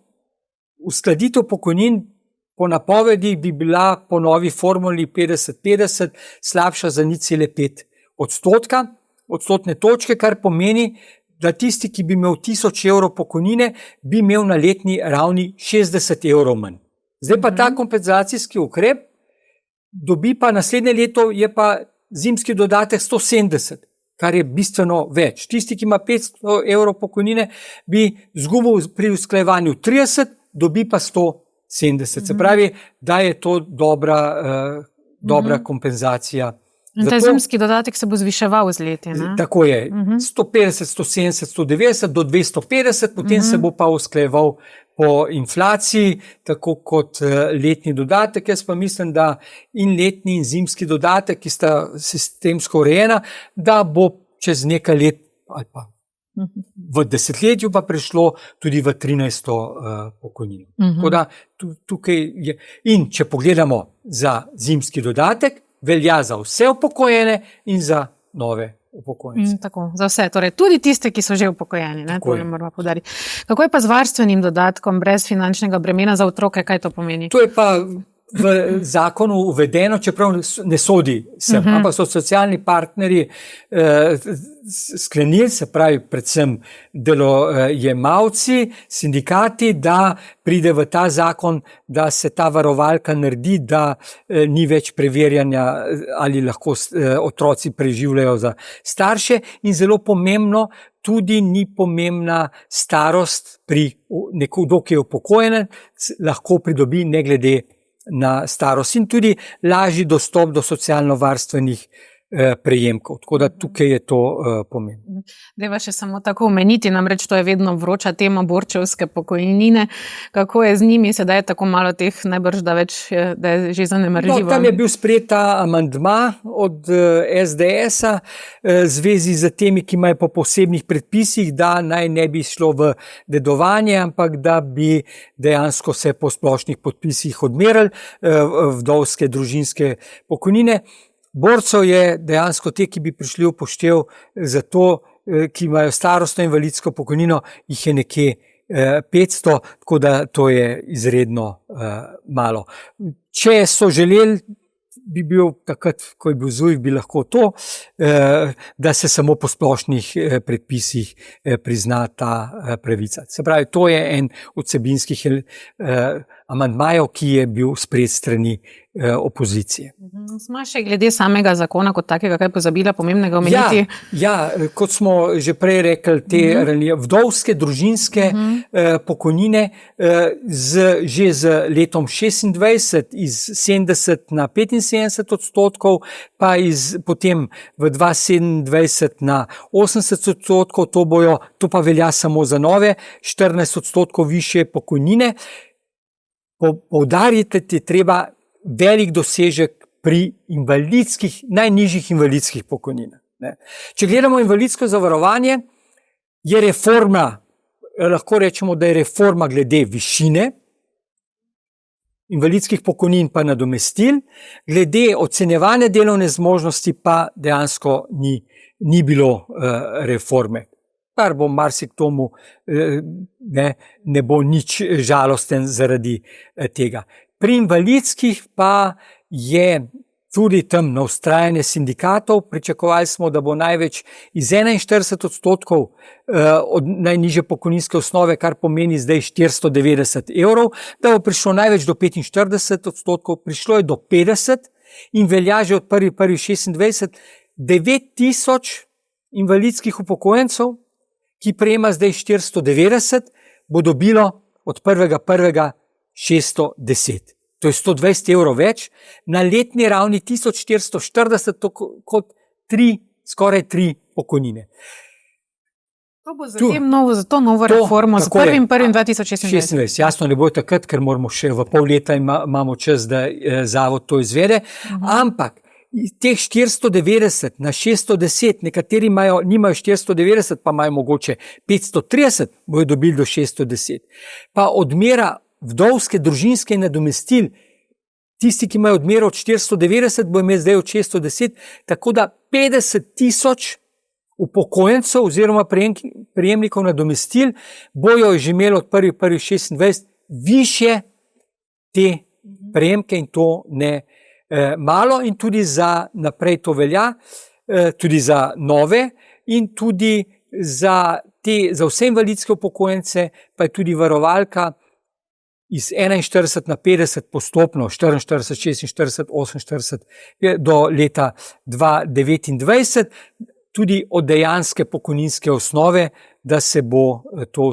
uskladitev pokojnin po napovedih bi bila po novi formuli 50-50 slabša za 0,5 odstotne točke, kar pomeni, da tisti, ki bi imel 1000 evrov pokojnine, bi imel na letni ravni 60 evrov manj. Zdaj pa ta kompenzacijski ukrep dobi pa naslednje leto, je pa zimski dodatek 170, kar je bistveno več. Tisti, ki ima 500 evrov pokojnine, bi izgubil pri usklajevanju 30, dobi pa 170. Se pravi, da je to dobra kompenzacija. In ta zimski dodatek se bo zviševal z leti, ne? Tako je. 150, 170, 190 do 250, potem se bo pa usklajeval po inflaciji, tako kot letni dodatek. Jaz pa mislim, da in letni in zimski dodatek, ki sta sistemsko urejena, da bo čez nekaj let ali pa v desetletju pa prišlo tudi v 13. pokojnino. Tako da tukaj je. In če pogledamo za zimski dodatek, velja za vse upokojene in za nove upokojence. Tako, za vse, torej tudi tiste, ki so že upokojeni, ne, to moramo poudariti. Kako je pa z varstvenim dodatkom brez finančnega bremena za otroke, kaj to pomeni? To je pa v zakonu uvedeno, čeprav ne sodi sem, ampak so socialni partnerji sklenili, se pravi predvsem delojemalci, sindikati, da pride v ta zakon, da se ta varovalka naredi, da ni več preverjanja, ali lahko otroci preživljajo za starše, in zelo pomembno, tudi ni pomembna starost pri nekdo, ki je upokojen, lahko pridobi ne glede na starost in tudi lažji dostop do socialno-varstvenih prejemkov. Tako da tukaj je to pomembno. Deva še samo tako omeniti, namreč to je vedno vroča tema borčevske pokojnine. Kako je z njimi, sedaj je tako malo teh, najbrž da več, da je že zanemarljivo. No, tam je bil sprejet ta amandma od SDS-a v zvezi z temi, ki imajo po posebnih predpisih, da naj ne bi šlo v dedovanje, ampak da bi dejansko se po splošnih podpisih odmerili vdovske družinske pokojnine. Borcev je dejansko te, ki bi prišli v poštev za to, ki imajo starostno invalidsko pokojnino, jih je nekje 500, tako da to je izredno malo. Če so želeli, bi bil takrat, ko je bil ZUJF, bi lahko to, da se samo po splošnih predpisih prizna ta pravica. Se pravi, to je en od vsebinskih amandmajev, ki je bil sprejet strani opozicije. Smo še glede samega zakona kot takega, kaj pozabila pomembnega omeniti? Ja, kot smo že prej rekli, te vdovske družinske pokojnine že z letom 26 iz 70 na 75 odstotkov, pa potem v 2027 na 80 odstotkov, to pa velja samo za nove, 14 odstotkov više pokojnine. Poudariti je treba velik dosežek pri najnižjih invalidskih pokojninah. Če gledamo invalidsko zavarovanje, je reforma, lahko rečemo, da je reforma glede višine invalidskih pokojnin pa nadomestil, glede ocenjevanja delovne zmožnosti pa dejansko ni bilo reforme. Kar bo marsikomu ne bo nič žalosten zaradi tega. Pri invalidskih pa je tudi tam na vztrajanje sindikatov. Pričakovali smo, da bo največ iz 41 odstotkov od najnižje pokojninske osnove, kar pomeni zdaj 490 evrov, da bo prišlo največ do 45 odstotkov, prišlo je do 50 in velja že od 1.1.26 9000 invalidskih upokojencev, ki prejema zdaj 490, bo dobilo od 1.1. 610. To je 120 evrov več, na letni ravni 1440, kot skoraj 3 pokojnine. To bo za to novo reformo z 1.1.2026. Jasno, ne bo takrat, ker moramo še v pol leta imamo čas, da zavod to izvede, ampak teh 490 na 610, nekateri nimajo 490, pa imajo mogoče 530, bojo dobili do 610. Pa odmera vdovske družinske nadomestil, tisti, ki imajo odmero od 490, bojo imeli zdaj od 610, tako da 50 000 upokojencev oziroma prejemnikov nadomestil bojo že imeli od 1.1.26 višje te prejemke in to ne malo in tudi za naprej to velja, tudi za nove in tudi za vse invalidske upokojence, pa je tudi varovalka iz 41 na 50 postopno, 44, 46, 48 do leta 2029, tudi od dejanske pokojninske osnove, da se bo to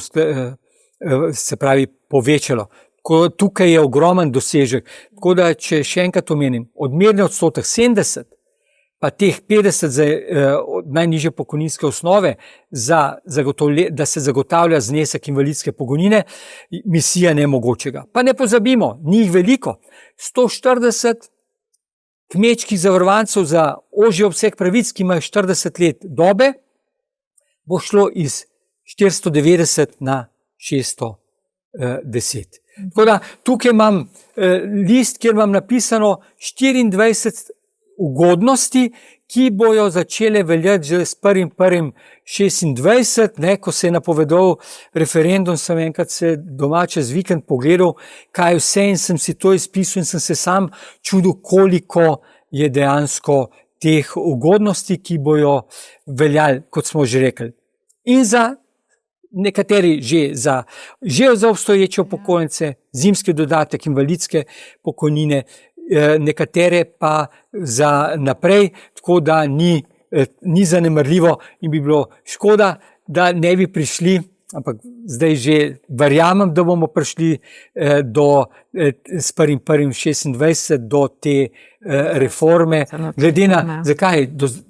se pravi povečalo. Tukaj je ogromen dosežek. Tako da, če še enkrat omenim, odmerni odstotek 70, pa teh 50 za najnižje pokojninske osnove, da se zagotavlja znesek invalidske pokojnine, misija nemogočega. Pa ne pozabimo, ni jih veliko. 140 kmečkih zavarovancev za ožji obseg pravic, ki imajo 40 let dobe, bo šlo iz 490 na 610. Tako da, tukaj imam list, kjer imam napisano 24 ugodnosti, ki bojo začele veljati že s 1.1.26, ko se je napovedal referendum, sem enkrat se doma čez vikend pogledal, kaj vse in sem si to izpisal in sem se sam čudil, koliko je dejansko teh ugodnosti, ki bojo veljali, kot smo že rekli. In za nekateri že za obstoječe upokojence, zimski dodatek, invalidske pokojnine, nekatere pa za naprej, tako da ni zanemarljivo in bi bilo škoda, da ne bi prišli, ampak zdaj že verjamem, da bomo prišli s 1.1.26 do te reforme. Glede na, zakaj?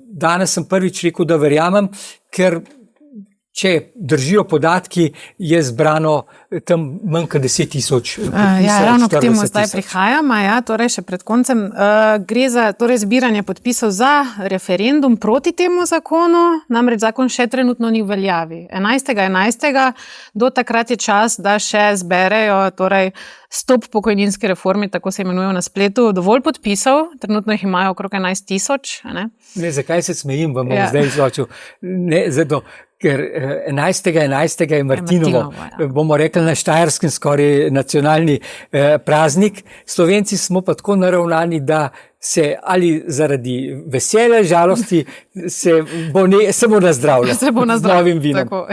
Danes sem prvič rekel, da verjamem, ker če držijo podatki, je zbrano tam manj kot 10.000. Ravno k temu zdaj prihajam, torej še pred koncem. Gre za zbiranje podpisov za referendum proti temu zakonu, namreč zakon še trenutno ni v veljavi. 11.11. do takrat je čas, da še zberejo stop pokojninske reformi, tako se imenujejo na spletu, dovolj podpisov, trenutno jih imajo okrog 11.000. Ne, zakaj se smejim, vam bom zdaj izločil. Ne, zato, ker 11.11. je Martinovo, bomo rekli na Štajerskem skoraj nacionalni praznik. Slovenci smo pa tako naravnani, da se ali zaradi veselja, žalosti, se bo nazdravljal z novim vinom. Tako,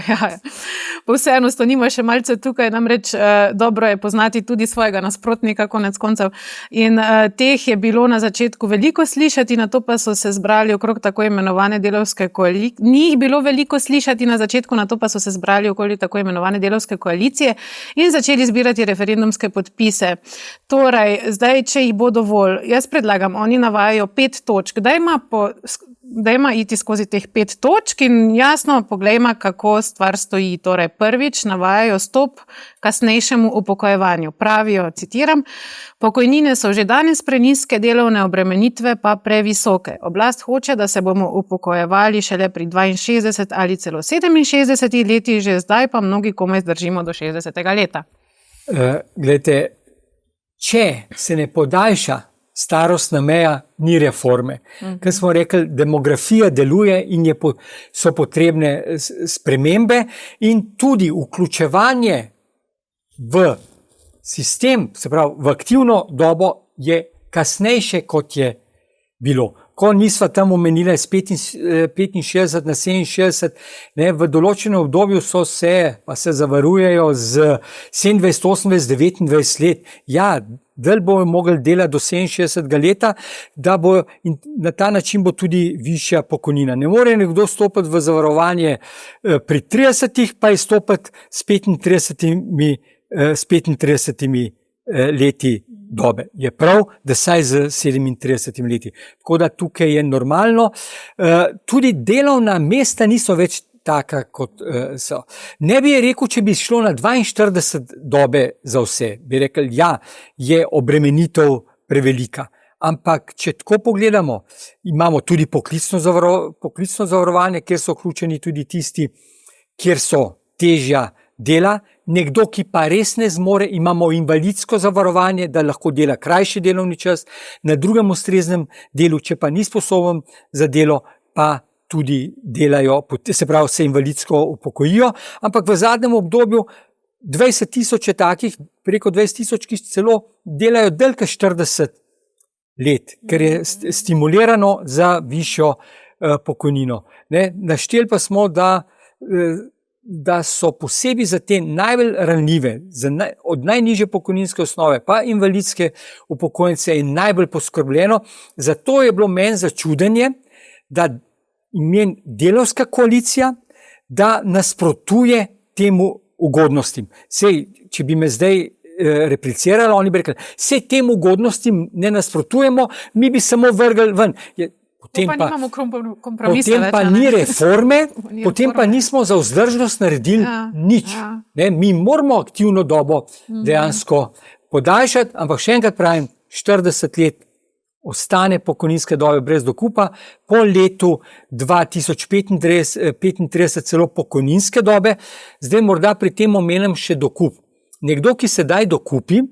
Pa vseeno Tonimo še malce tukaj, namreč dobro je poznati tudi svojega nasprotnika, konec koncev. In teh je bilo na začetku veliko slišati, na to pa so se zbrali okrog tako imenovane delavske koalicije. Ni jih bilo veliko slišati na začetku, na to pa so se zbrali okoli tako imenovane delavske koalicije in začeli zbirati referendumske podpise. Torej, zdaj, če jih bo dovolj, jaz predlagam, oni navajajo 5 točk. Dajmo iti skozi teh 5 točk in jasno poglejmo, kako stvar stoji. Torej, prvič navajajo stop kasnejšemu upokojevanju. Pravijo, citiram, pokojnine so že danes prenizke, delovne obremenitve pa previsoke. Oblast hoče, da se bomo upokojevali šele pri 62 ali celo 67 leti, že zdaj pa mnogi komaj zdržimo do 60. leta. Glejte, če se ne podaljša starostna meja, ni reforme. Ker smo rekli, demografija deluje in so potrebne spremembe in tudi vključevanje v sistem, se pravi v aktivno dobo, je kasnejše, kot je bilo. Ko nisva tam omenila iz 65 na 67, v določenem obdobju pa se zavarujejo z 27, 28, 29 let. Ja, da bojo mogli delati do 67 leta, da bo na ta način bo tudi višja pokojnina. Ne more nekdo stopiti v zavarovanje pri 30, pa je stopiti s 35 leti dobe. Je prav, da saj z 37 leti. Tako da tukaj je normalno. Tudi delovna mesta niso več taka, kot so. Ne bi rekel, če bi šlo na 42 dobe za vse. Bi rekel, ja, je obremenitev prevelika. Ampak, če tako pogledamo, imamo tudi poklicno zavarovanje, kjer so vključeni tudi tisti, kjer so težja dela. Nekdo, ki pa res ne zmore, imamo invalidsko zavarovanje, da lahko dela krajši delovni čas, na drugem ustreznem delu, če pa ni sposoben za delo, pa tudi delajo, se pravi, se invalidsko upokojijo, ampak v zadnjem obdobju 20,000 je takih, preko 20,000, ki celo delajo dlje 40 let, ker je stimulirano za višjo pokojnino. Našteli pa smo, da so posebej za te najbolj ranljive, od najnižje pokojninske osnove pa invalidske upokojence je najbolj poskrbljeno. Zato je bilo meni začudenje, da imen delavska koalicija, da nasprotuje temu ugodnostim. Sej, če bi me zdaj replicirali, oni bi rekli, sej tem ugodnostim ne nasprotujemo, mi bi samo vrgli ven. Potem pa ni reforme, potem pa nismo za vzdržnost naredili nič. Mi moramo aktivno dobo dejansko podaljšati, ampak še enkrat pravim, 40 let ostane pokojninske dobe brez dokupa, po letu 2035 celo pokojninske dobe. Zdaj morda pri tem omenim še dokup. Nekdo, ki sedaj dokupi,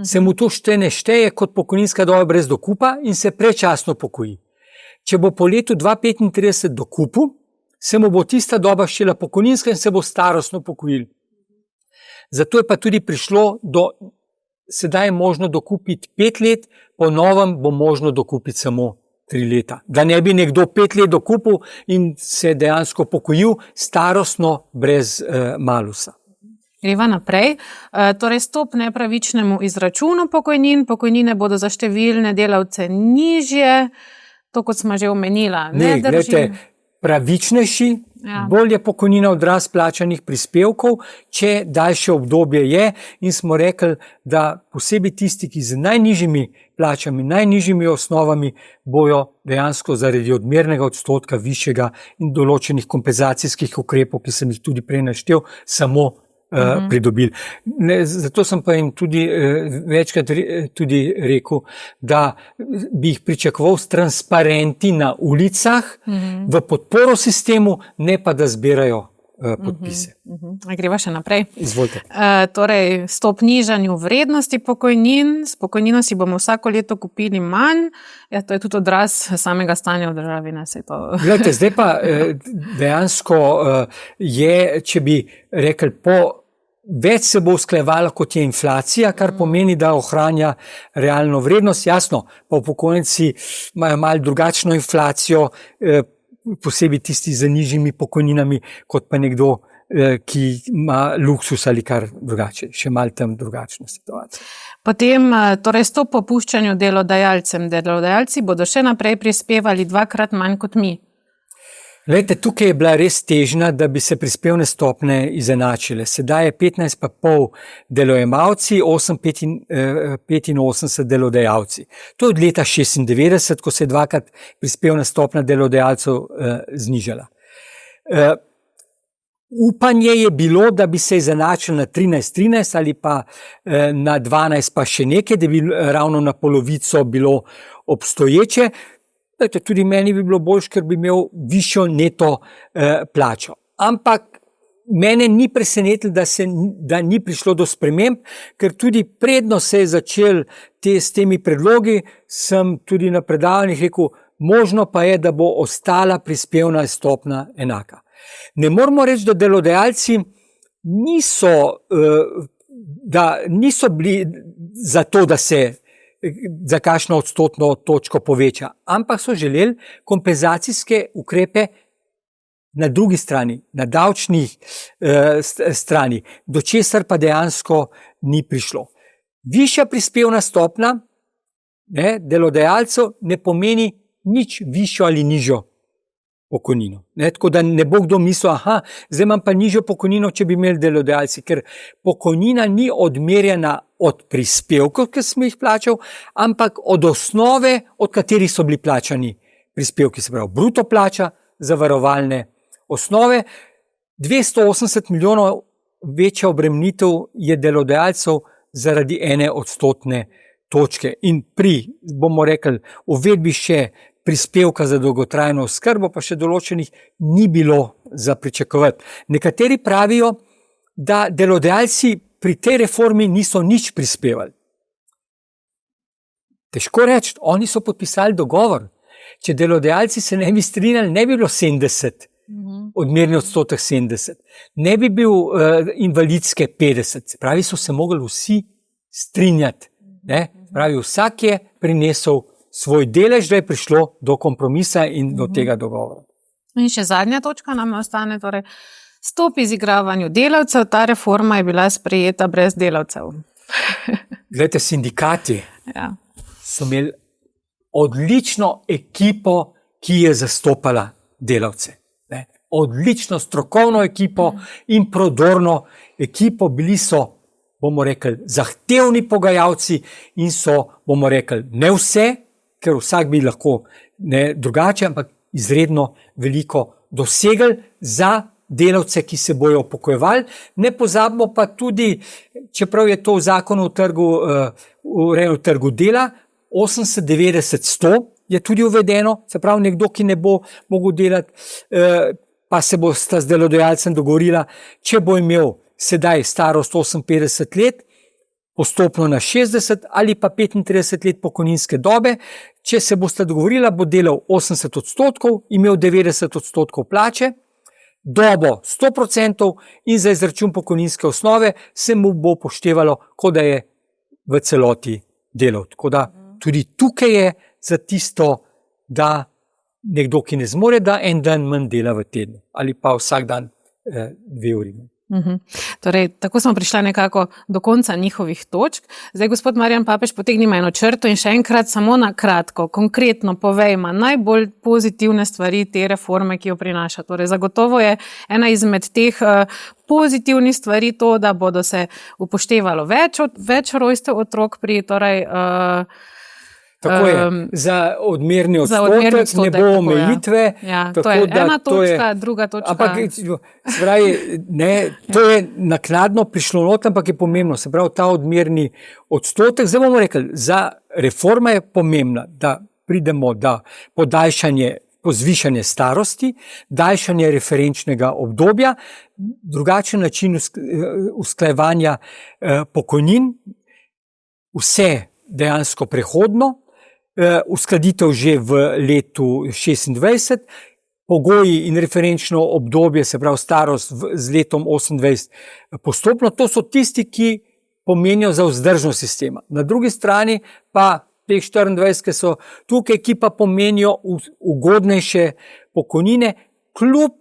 se mu to ne šteje kot pokojninska doba brez dokupa in se prečasno pokoji. Če bo po letu 2035 dokupu, se mu bo tista doba štela pokojninska in se bo starostno pokojil. Zato je pa tudi prišlo sedaj je možno dokupiti 5 let, po novem bo možno dokupiti samo 3 leta. Da ne bi nekdo 5 let dokupil in se dejansko pokojil starostno brez malusa. Greva naprej. Torej, stop nepravičnemu izračunu pokojnin. Pokojnine bodo za številne delavce nižje, to kot smo že omenila. Glejte, pravičnejši, bolje pokojnina odraz plačanih prispevkov, če daljše obdobje je, in smo rekli, da posebej tisti, ki z najnižjimi plačami, najnižjimi osnovami, bojo dejansko zaradi odmernega odstotka višjega in določenih kompenzacijskih ukrepov, ki sem jih tudi prej naštel, samo pridobili. Zato sem pa jim tudi večkrat tudi rekel, da bi jih pričakoval s transparenti na ulicah v podporo sistemu, ne pa da zbirajo podpise. Greva še naprej. Izvolite. Torej, stop nižanju vrednosti pokojnin. S pokojnino si bomo vsako leto kupili manj. To je tudi odraz samega stanja v državi. Glejte, zdaj pa dejansko je, če bi rekli, več se bo usklajevalo, kot je inflacija, kar pomeni, da ohranja realno vrednost. Jasno, pa upokojenci imajo malo drugačno inflacijo, posebej tisti z nižjimi pokojninami, kot pa nekdo, ki ima luksus ali kar drugače, še malo tam drugačna situacija. Potem, torej, stop popuščanju delodajalcem. Delodajalci bodo še naprej prispevali 2-krat manj kot mi. Glejte, tukaj je bila res težnja, da bi se prispevne stopnje izenačile. Sedaj je 15,5 delojemalci, 8,85 delodajalci. To je od leta 1996, ko se je 2-krat prispevna stopnja delodajalcev znižala. Upanje je bilo, da bi se izenačili na 13,13 ali pa na 12 pa še nekaj, da bi ravno na polovico bilo obstoječe. Tudi meni bi bilo boljše, ker bi imel višjo neto plačo. Ampak mene ni presenetilo, da ni prišlo do sprememb, ker tudi predno se je začel s temi predlogi, sem tudi na predavanjih rekel, možno pa je, da bo ostala prispevna stopnja enaka. Ne moramo reči, da delodajalci niso bili za to, da se za kakšno odstotno točko poveča, ampak so želeli kompenzacijske ukrepe na drugi strani, na davčni strani, do česar pa dejansko ni prišlo. Višja prispevna stopnja delodajalcev ne pomeni nič višjo ali nižjo pokojnino. Tako da ne bo kdo mislil, zdaj imam pa nižjo pokojnino, če bi imeli delodajalci, ker pokojnina ni odmerjena od prispevkov, ki sem jih plačal, ampak od osnove, od katerih so bili plačani prispevki, se pravi bruto plača, zavarovalne osnove. 280 milijonov večja obremenitev je delodajalcev zaradi 1% točke. In bomo rekli, uvedbi še prispevka za dolgotrajno oskrbo, pa še določenih ni bilo za pričakovati. Nekateri pravijo, da delodajalci pri tej reformi niso nič prispevali. Težko reči, oni so podpisali dogovor. Če delodajalci se ne bi strinjali, ne bi bilo 70 odmerni odstotek 70. Ne bi bil invalidske 50, se pravi, so se mogli vsi strinjati. Ne? Pravi, vsak je prinesel svoj delež, da je prišlo do kompromisa in do tega dogovora. In še zadnja točka nam ostane, torej stop izigravanju delavcev, ta reforma je bila sprejeta brez delavcev. Glejte, sindikati so imeli odlično ekipo, ki je zastopala delavce. Ne? Odlično strokovno ekipo in prodorno ekipo, bili so, bomo rekli, zahtevni pogajalci in so, bomo rekli, ne vse, ker vsak bi lahko ne drugače, ampak izredno veliko dosegli za delavce, ki se bojo upokojevali. Ne pozabimo pa tudi, čeprav je to v zakonu urejeno v trgu dela, 80, 90, 100 je tudi uvedeno, se pravi nekdo, ki ne bo mogel delati, pa se bo sta z delodajalcem dogovorila, če bo imel sedaj starost 58 let, postopno na 60 ali pa 35 let pokojninske dobe, če se bosta dogovorila, bo delal 80%, imel 90% plače, dobo 100% in za izračun pokojninske osnove se mu bo upoštevalo, kot da je v celoti delal. Tako da tudi tukaj je za tisto, da nekdo, ki ne zmore, da en dan manj dela v tednu ali pa vsak dan 2 uri. Torej, tako smo prišli nekako do konca njihovih točk. Zdaj, gospod Marjan Papež, potegnimo eno črto in še enkrat samo na kratko, konkretno povejmo najbolj pozitivne stvari te reforme, ki jo prinaša. Torej, zagotovo je ena izmed teh pozitivnih stvari to, da bodo se upoštevalo več rojstev otrok pri Tako je, za odmerni odstotek ne bo omejitve. To je ena točka, druga točka. Ampak, se pravi, to je naknadno prišlo not, ampak je pomembno, se pravi, ta odmerni odstotek. Zdaj bomo rekli, za reforma je pomembna, da pridemo do zvišanje starosti, daljšanje referenčnega obdobja, drugačen način usklajevanja pokojnin, vse dejansko prehodno, uskladitev že v letu 26, pogoji in referenčno obdobje, se pravi starost z letom 28 postopno, to so tisti, ki pomenijo za vzdržnost sistema. Na drugi strani pa teh 24, ki so tukaj, ki pa pomenijo ugodnejše pokojnine, kljub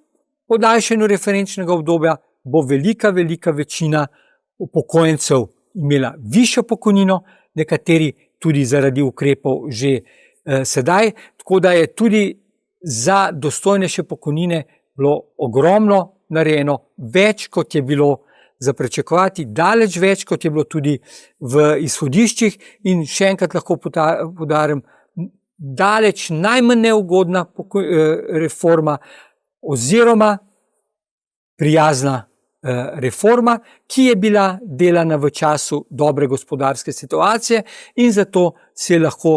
podaljšanju referenčnega obdobja bo velika večina upokojencev imela višjo pokojnino, nekateri tudi zaradi ukrepov že sedaj, tako da je tudi za dostojnejše pokojnine bilo ogromno narejeno, več kot je bilo za pričakovati, daleč več kot je bilo tudi v izhodiščih in še enkrat lahko poudarim, daleč najmanj neugodna reforma oziroma prijazna reforma, ki je bila delana v času dobre gospodarske situacije in zato se je lahko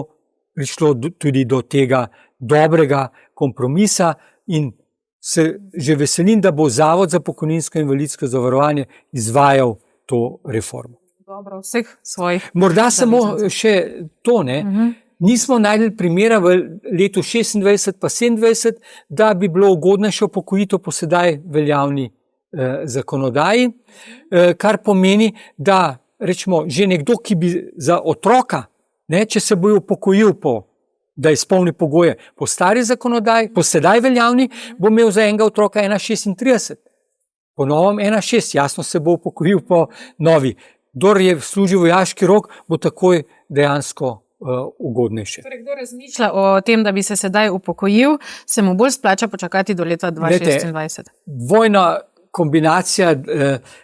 prišlo tudi do tega dobrega kompromisa in se že veselim, da bo Zavod za pokojninsko in invalidsko zavarovanje izvajal to reformo. Dobro, vseh svojih. Morda samo še to, nismo najdeli primera v letu 26 pa 27, da bi bilo ugodnejše upokojitev po sedaj veljavni zakonodaji, kar pomeni, da rečemo, že nekdo, ki bi za otroka, če se bo upokojil da izpolni pogoje po stari zakonodaji, po sedaj veljavni, bo imel za enega otroka 1,36. Po novem 1,6, jasno se bo upokojil po novi. Kdor je služil vojaški rok, bo takoj dejansko ugodnejše. Torej, kdo razmišlja o tem, da bi se sedaj upokojil, se mu bolj splača počakati do leta 2026. Dvojna kombinacija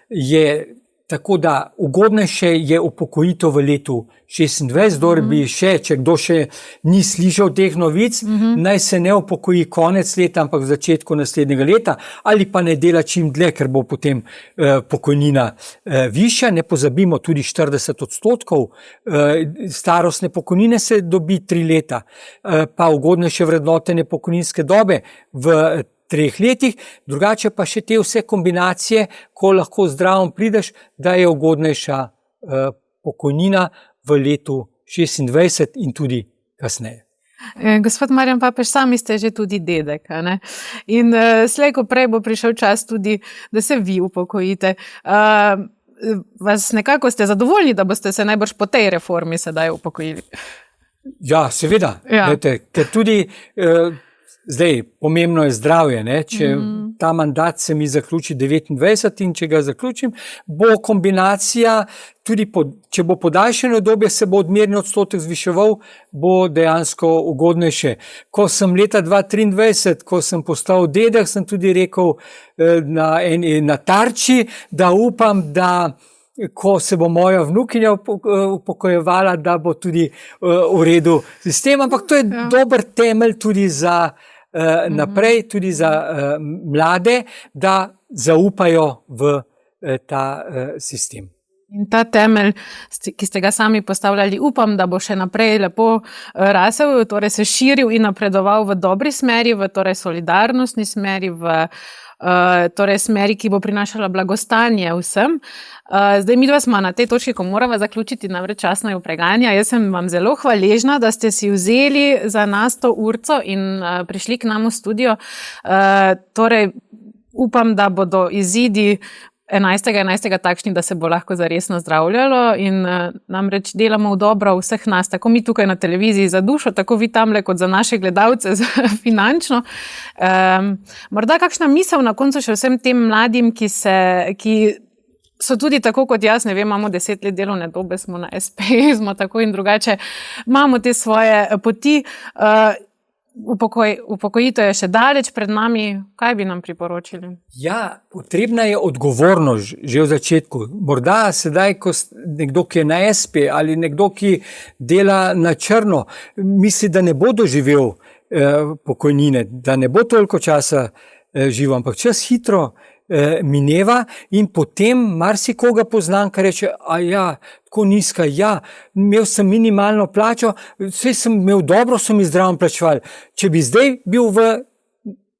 je tako, da ugodnejše je upokojitev v letu 26, kdor bi še, če kdo še ni slišal teh novic, naj se ne upokoji konec leta, ampak v začetku naslednjega leta, ali pa ne dela čim dlje, ker bo potem pokojnina višja. Ne pozabimo, tudi 40% starostne pokojnine se dobi 3 leta, pa ugodnejše vrednotenje pokojninske dobe v 3 letih, drugače pa še te vse kombinacije, ko lahko zdravom prideš, da je ugodnejša pokojnina v letu 26 in tudi kasneje. Gospod Marjan Papež, sami ste že tudi dedek, a ne? In slej ko prej bo prišel čas tudi, da se vi upokojite. Vas nekako ste zadovoljni, da boste se najbrž po tej reformi sedaj upokojili? Ja, seveda. Ja. Glejte, ker tudi zdaj pomembno je zdravje, ne? Če ta mandat se mi zaključi 29 in če ga zaključim, bo kombinacija tudi, če bo podaljšano obdobje, se bo odmerni odstotek zviševal, bo dejansko ugodnejše. Ko sem leta 2023, ko sem postal dedek, sem tudi rekel na Tarči, da upam, da ko se bo moja vnukinja upokojevala, da bo tudi v redu sistem, ampak to je dober temelj tudi za naprej, tudi za mlade, da zaupajo v ta sistem. In ta temelj, ki ste ga sami postavljali, upam, da bo še naprej lepo rasel, torej se širil in napredoval v dobri smeri, v torej solidarnostni smeri, v torej smeri, ki bo prinašala blagostanje vsem. Zdaj midva smo na tej točki, ko morava zaključiti, namreč časno jo preganja. Jaz sem vam zelo hvaležna, da ste si vzeli za nas to urco in prišli k nam v studio. Torej, upam, da bodo izidi 11.11. takšni, da se bo lahko zares nazdravljalo in namreč delamo v dobro vseh nas, tako mi tukaj na televiziji za dušo, tako vi tamle kot za naše gledalce finančno. Morda kakšna misel na koncu še vsem tem mladim, ki so tudi tako kot jaz, ne vem, imamo 10 let delovne dobe, smo na SP, smo tako in drugače, imamo te svoje poti, upokojitev je še daleč pred nami, kaj bi nam priporočili? Ja, potrebna je odgovornost že v začetku. Morda sedaj, ko nekdo, ki je na SP ali nekdo, ki dela na črno, misli, da ne bo doživel pokojnine, da ne bo toliko časa živel, ampak čas hitro mineva in potem marsikoga poznam, kar reče, tako nizka, imel sem minimalno plačo, vse sem imel dobro, so mi zdravo plačevali. Če bi zdaj bil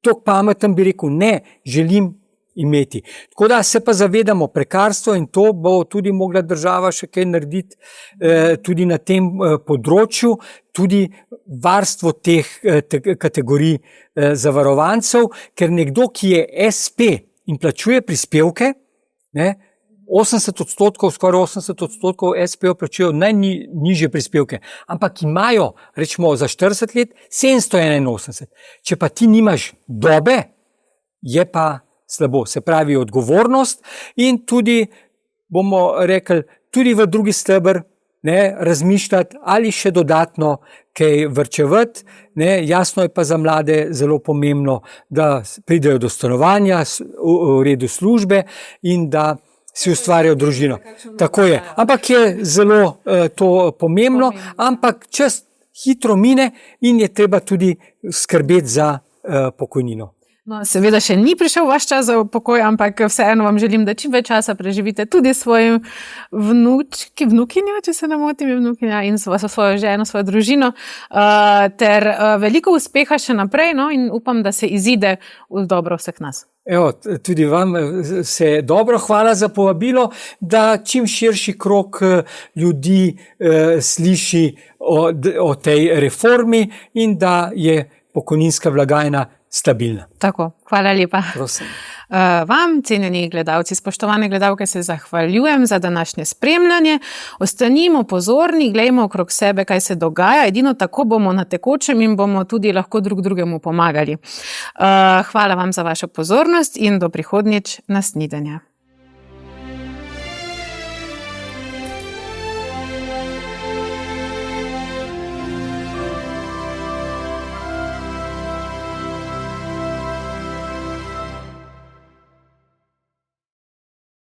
toliko pameten, bi rekel, ne, želim imeti. Tako da se pa zavedamo prekarstvo in to bo tudi mogla država še kaj narediti tudi na tem področju, tudi varstvo teh kategorij zavarovancev, ker nekdo, ki je SP in plačuje prispevke, 80%, skoraj 80% SP-ov plačujejo najnižje prispevke, ampak imajo, rečemo, za 40 let 781. Če pa ti nimaš dobe, je pa slabo. Se pravi odgovornost in tudi, bomo rekli, tudi v drugi steber razmišljati ali še dodatno kaj varčevati. Jasno je pa za mlade zelo pomembno, da pridejo do stanovanja, v redu službe in da si ustvarjajo družino. Tako je. Ampak je zelo to pomembno, ampak čas hitro mine in je treba tudi skrbeti za pokojnino. No, seveda še ni prišel vaš čas za pokoj, ampak vseeno vam želim, da čim več časa preživite tudi svojim vnukinjo, če se ne motim, je vnukinja, in svojo ženo, svojo družino, ter veliko uspeha še naprej, in upam, da se izide v dobro vseh nas. Evo, tudi vam se dobro, hvala za povabilo, da čim širši krog ljudi sliši o tej reformi in da je pokojninska blagajna stabilna. Tako, hvala lepa. Prosim. Vam, cenjeni gledalci, spoštovane gledalke, se zahvaljujem za današnje spremljanje. Ostanimo pozorni, glejmo okrog sebe, kaj se dogaja. Edino tako bomo na tekočem in bomo tudi lahko drug drugemu pomagali. Hvala vam za vašo pozornost in do prihodnjič na snidenje.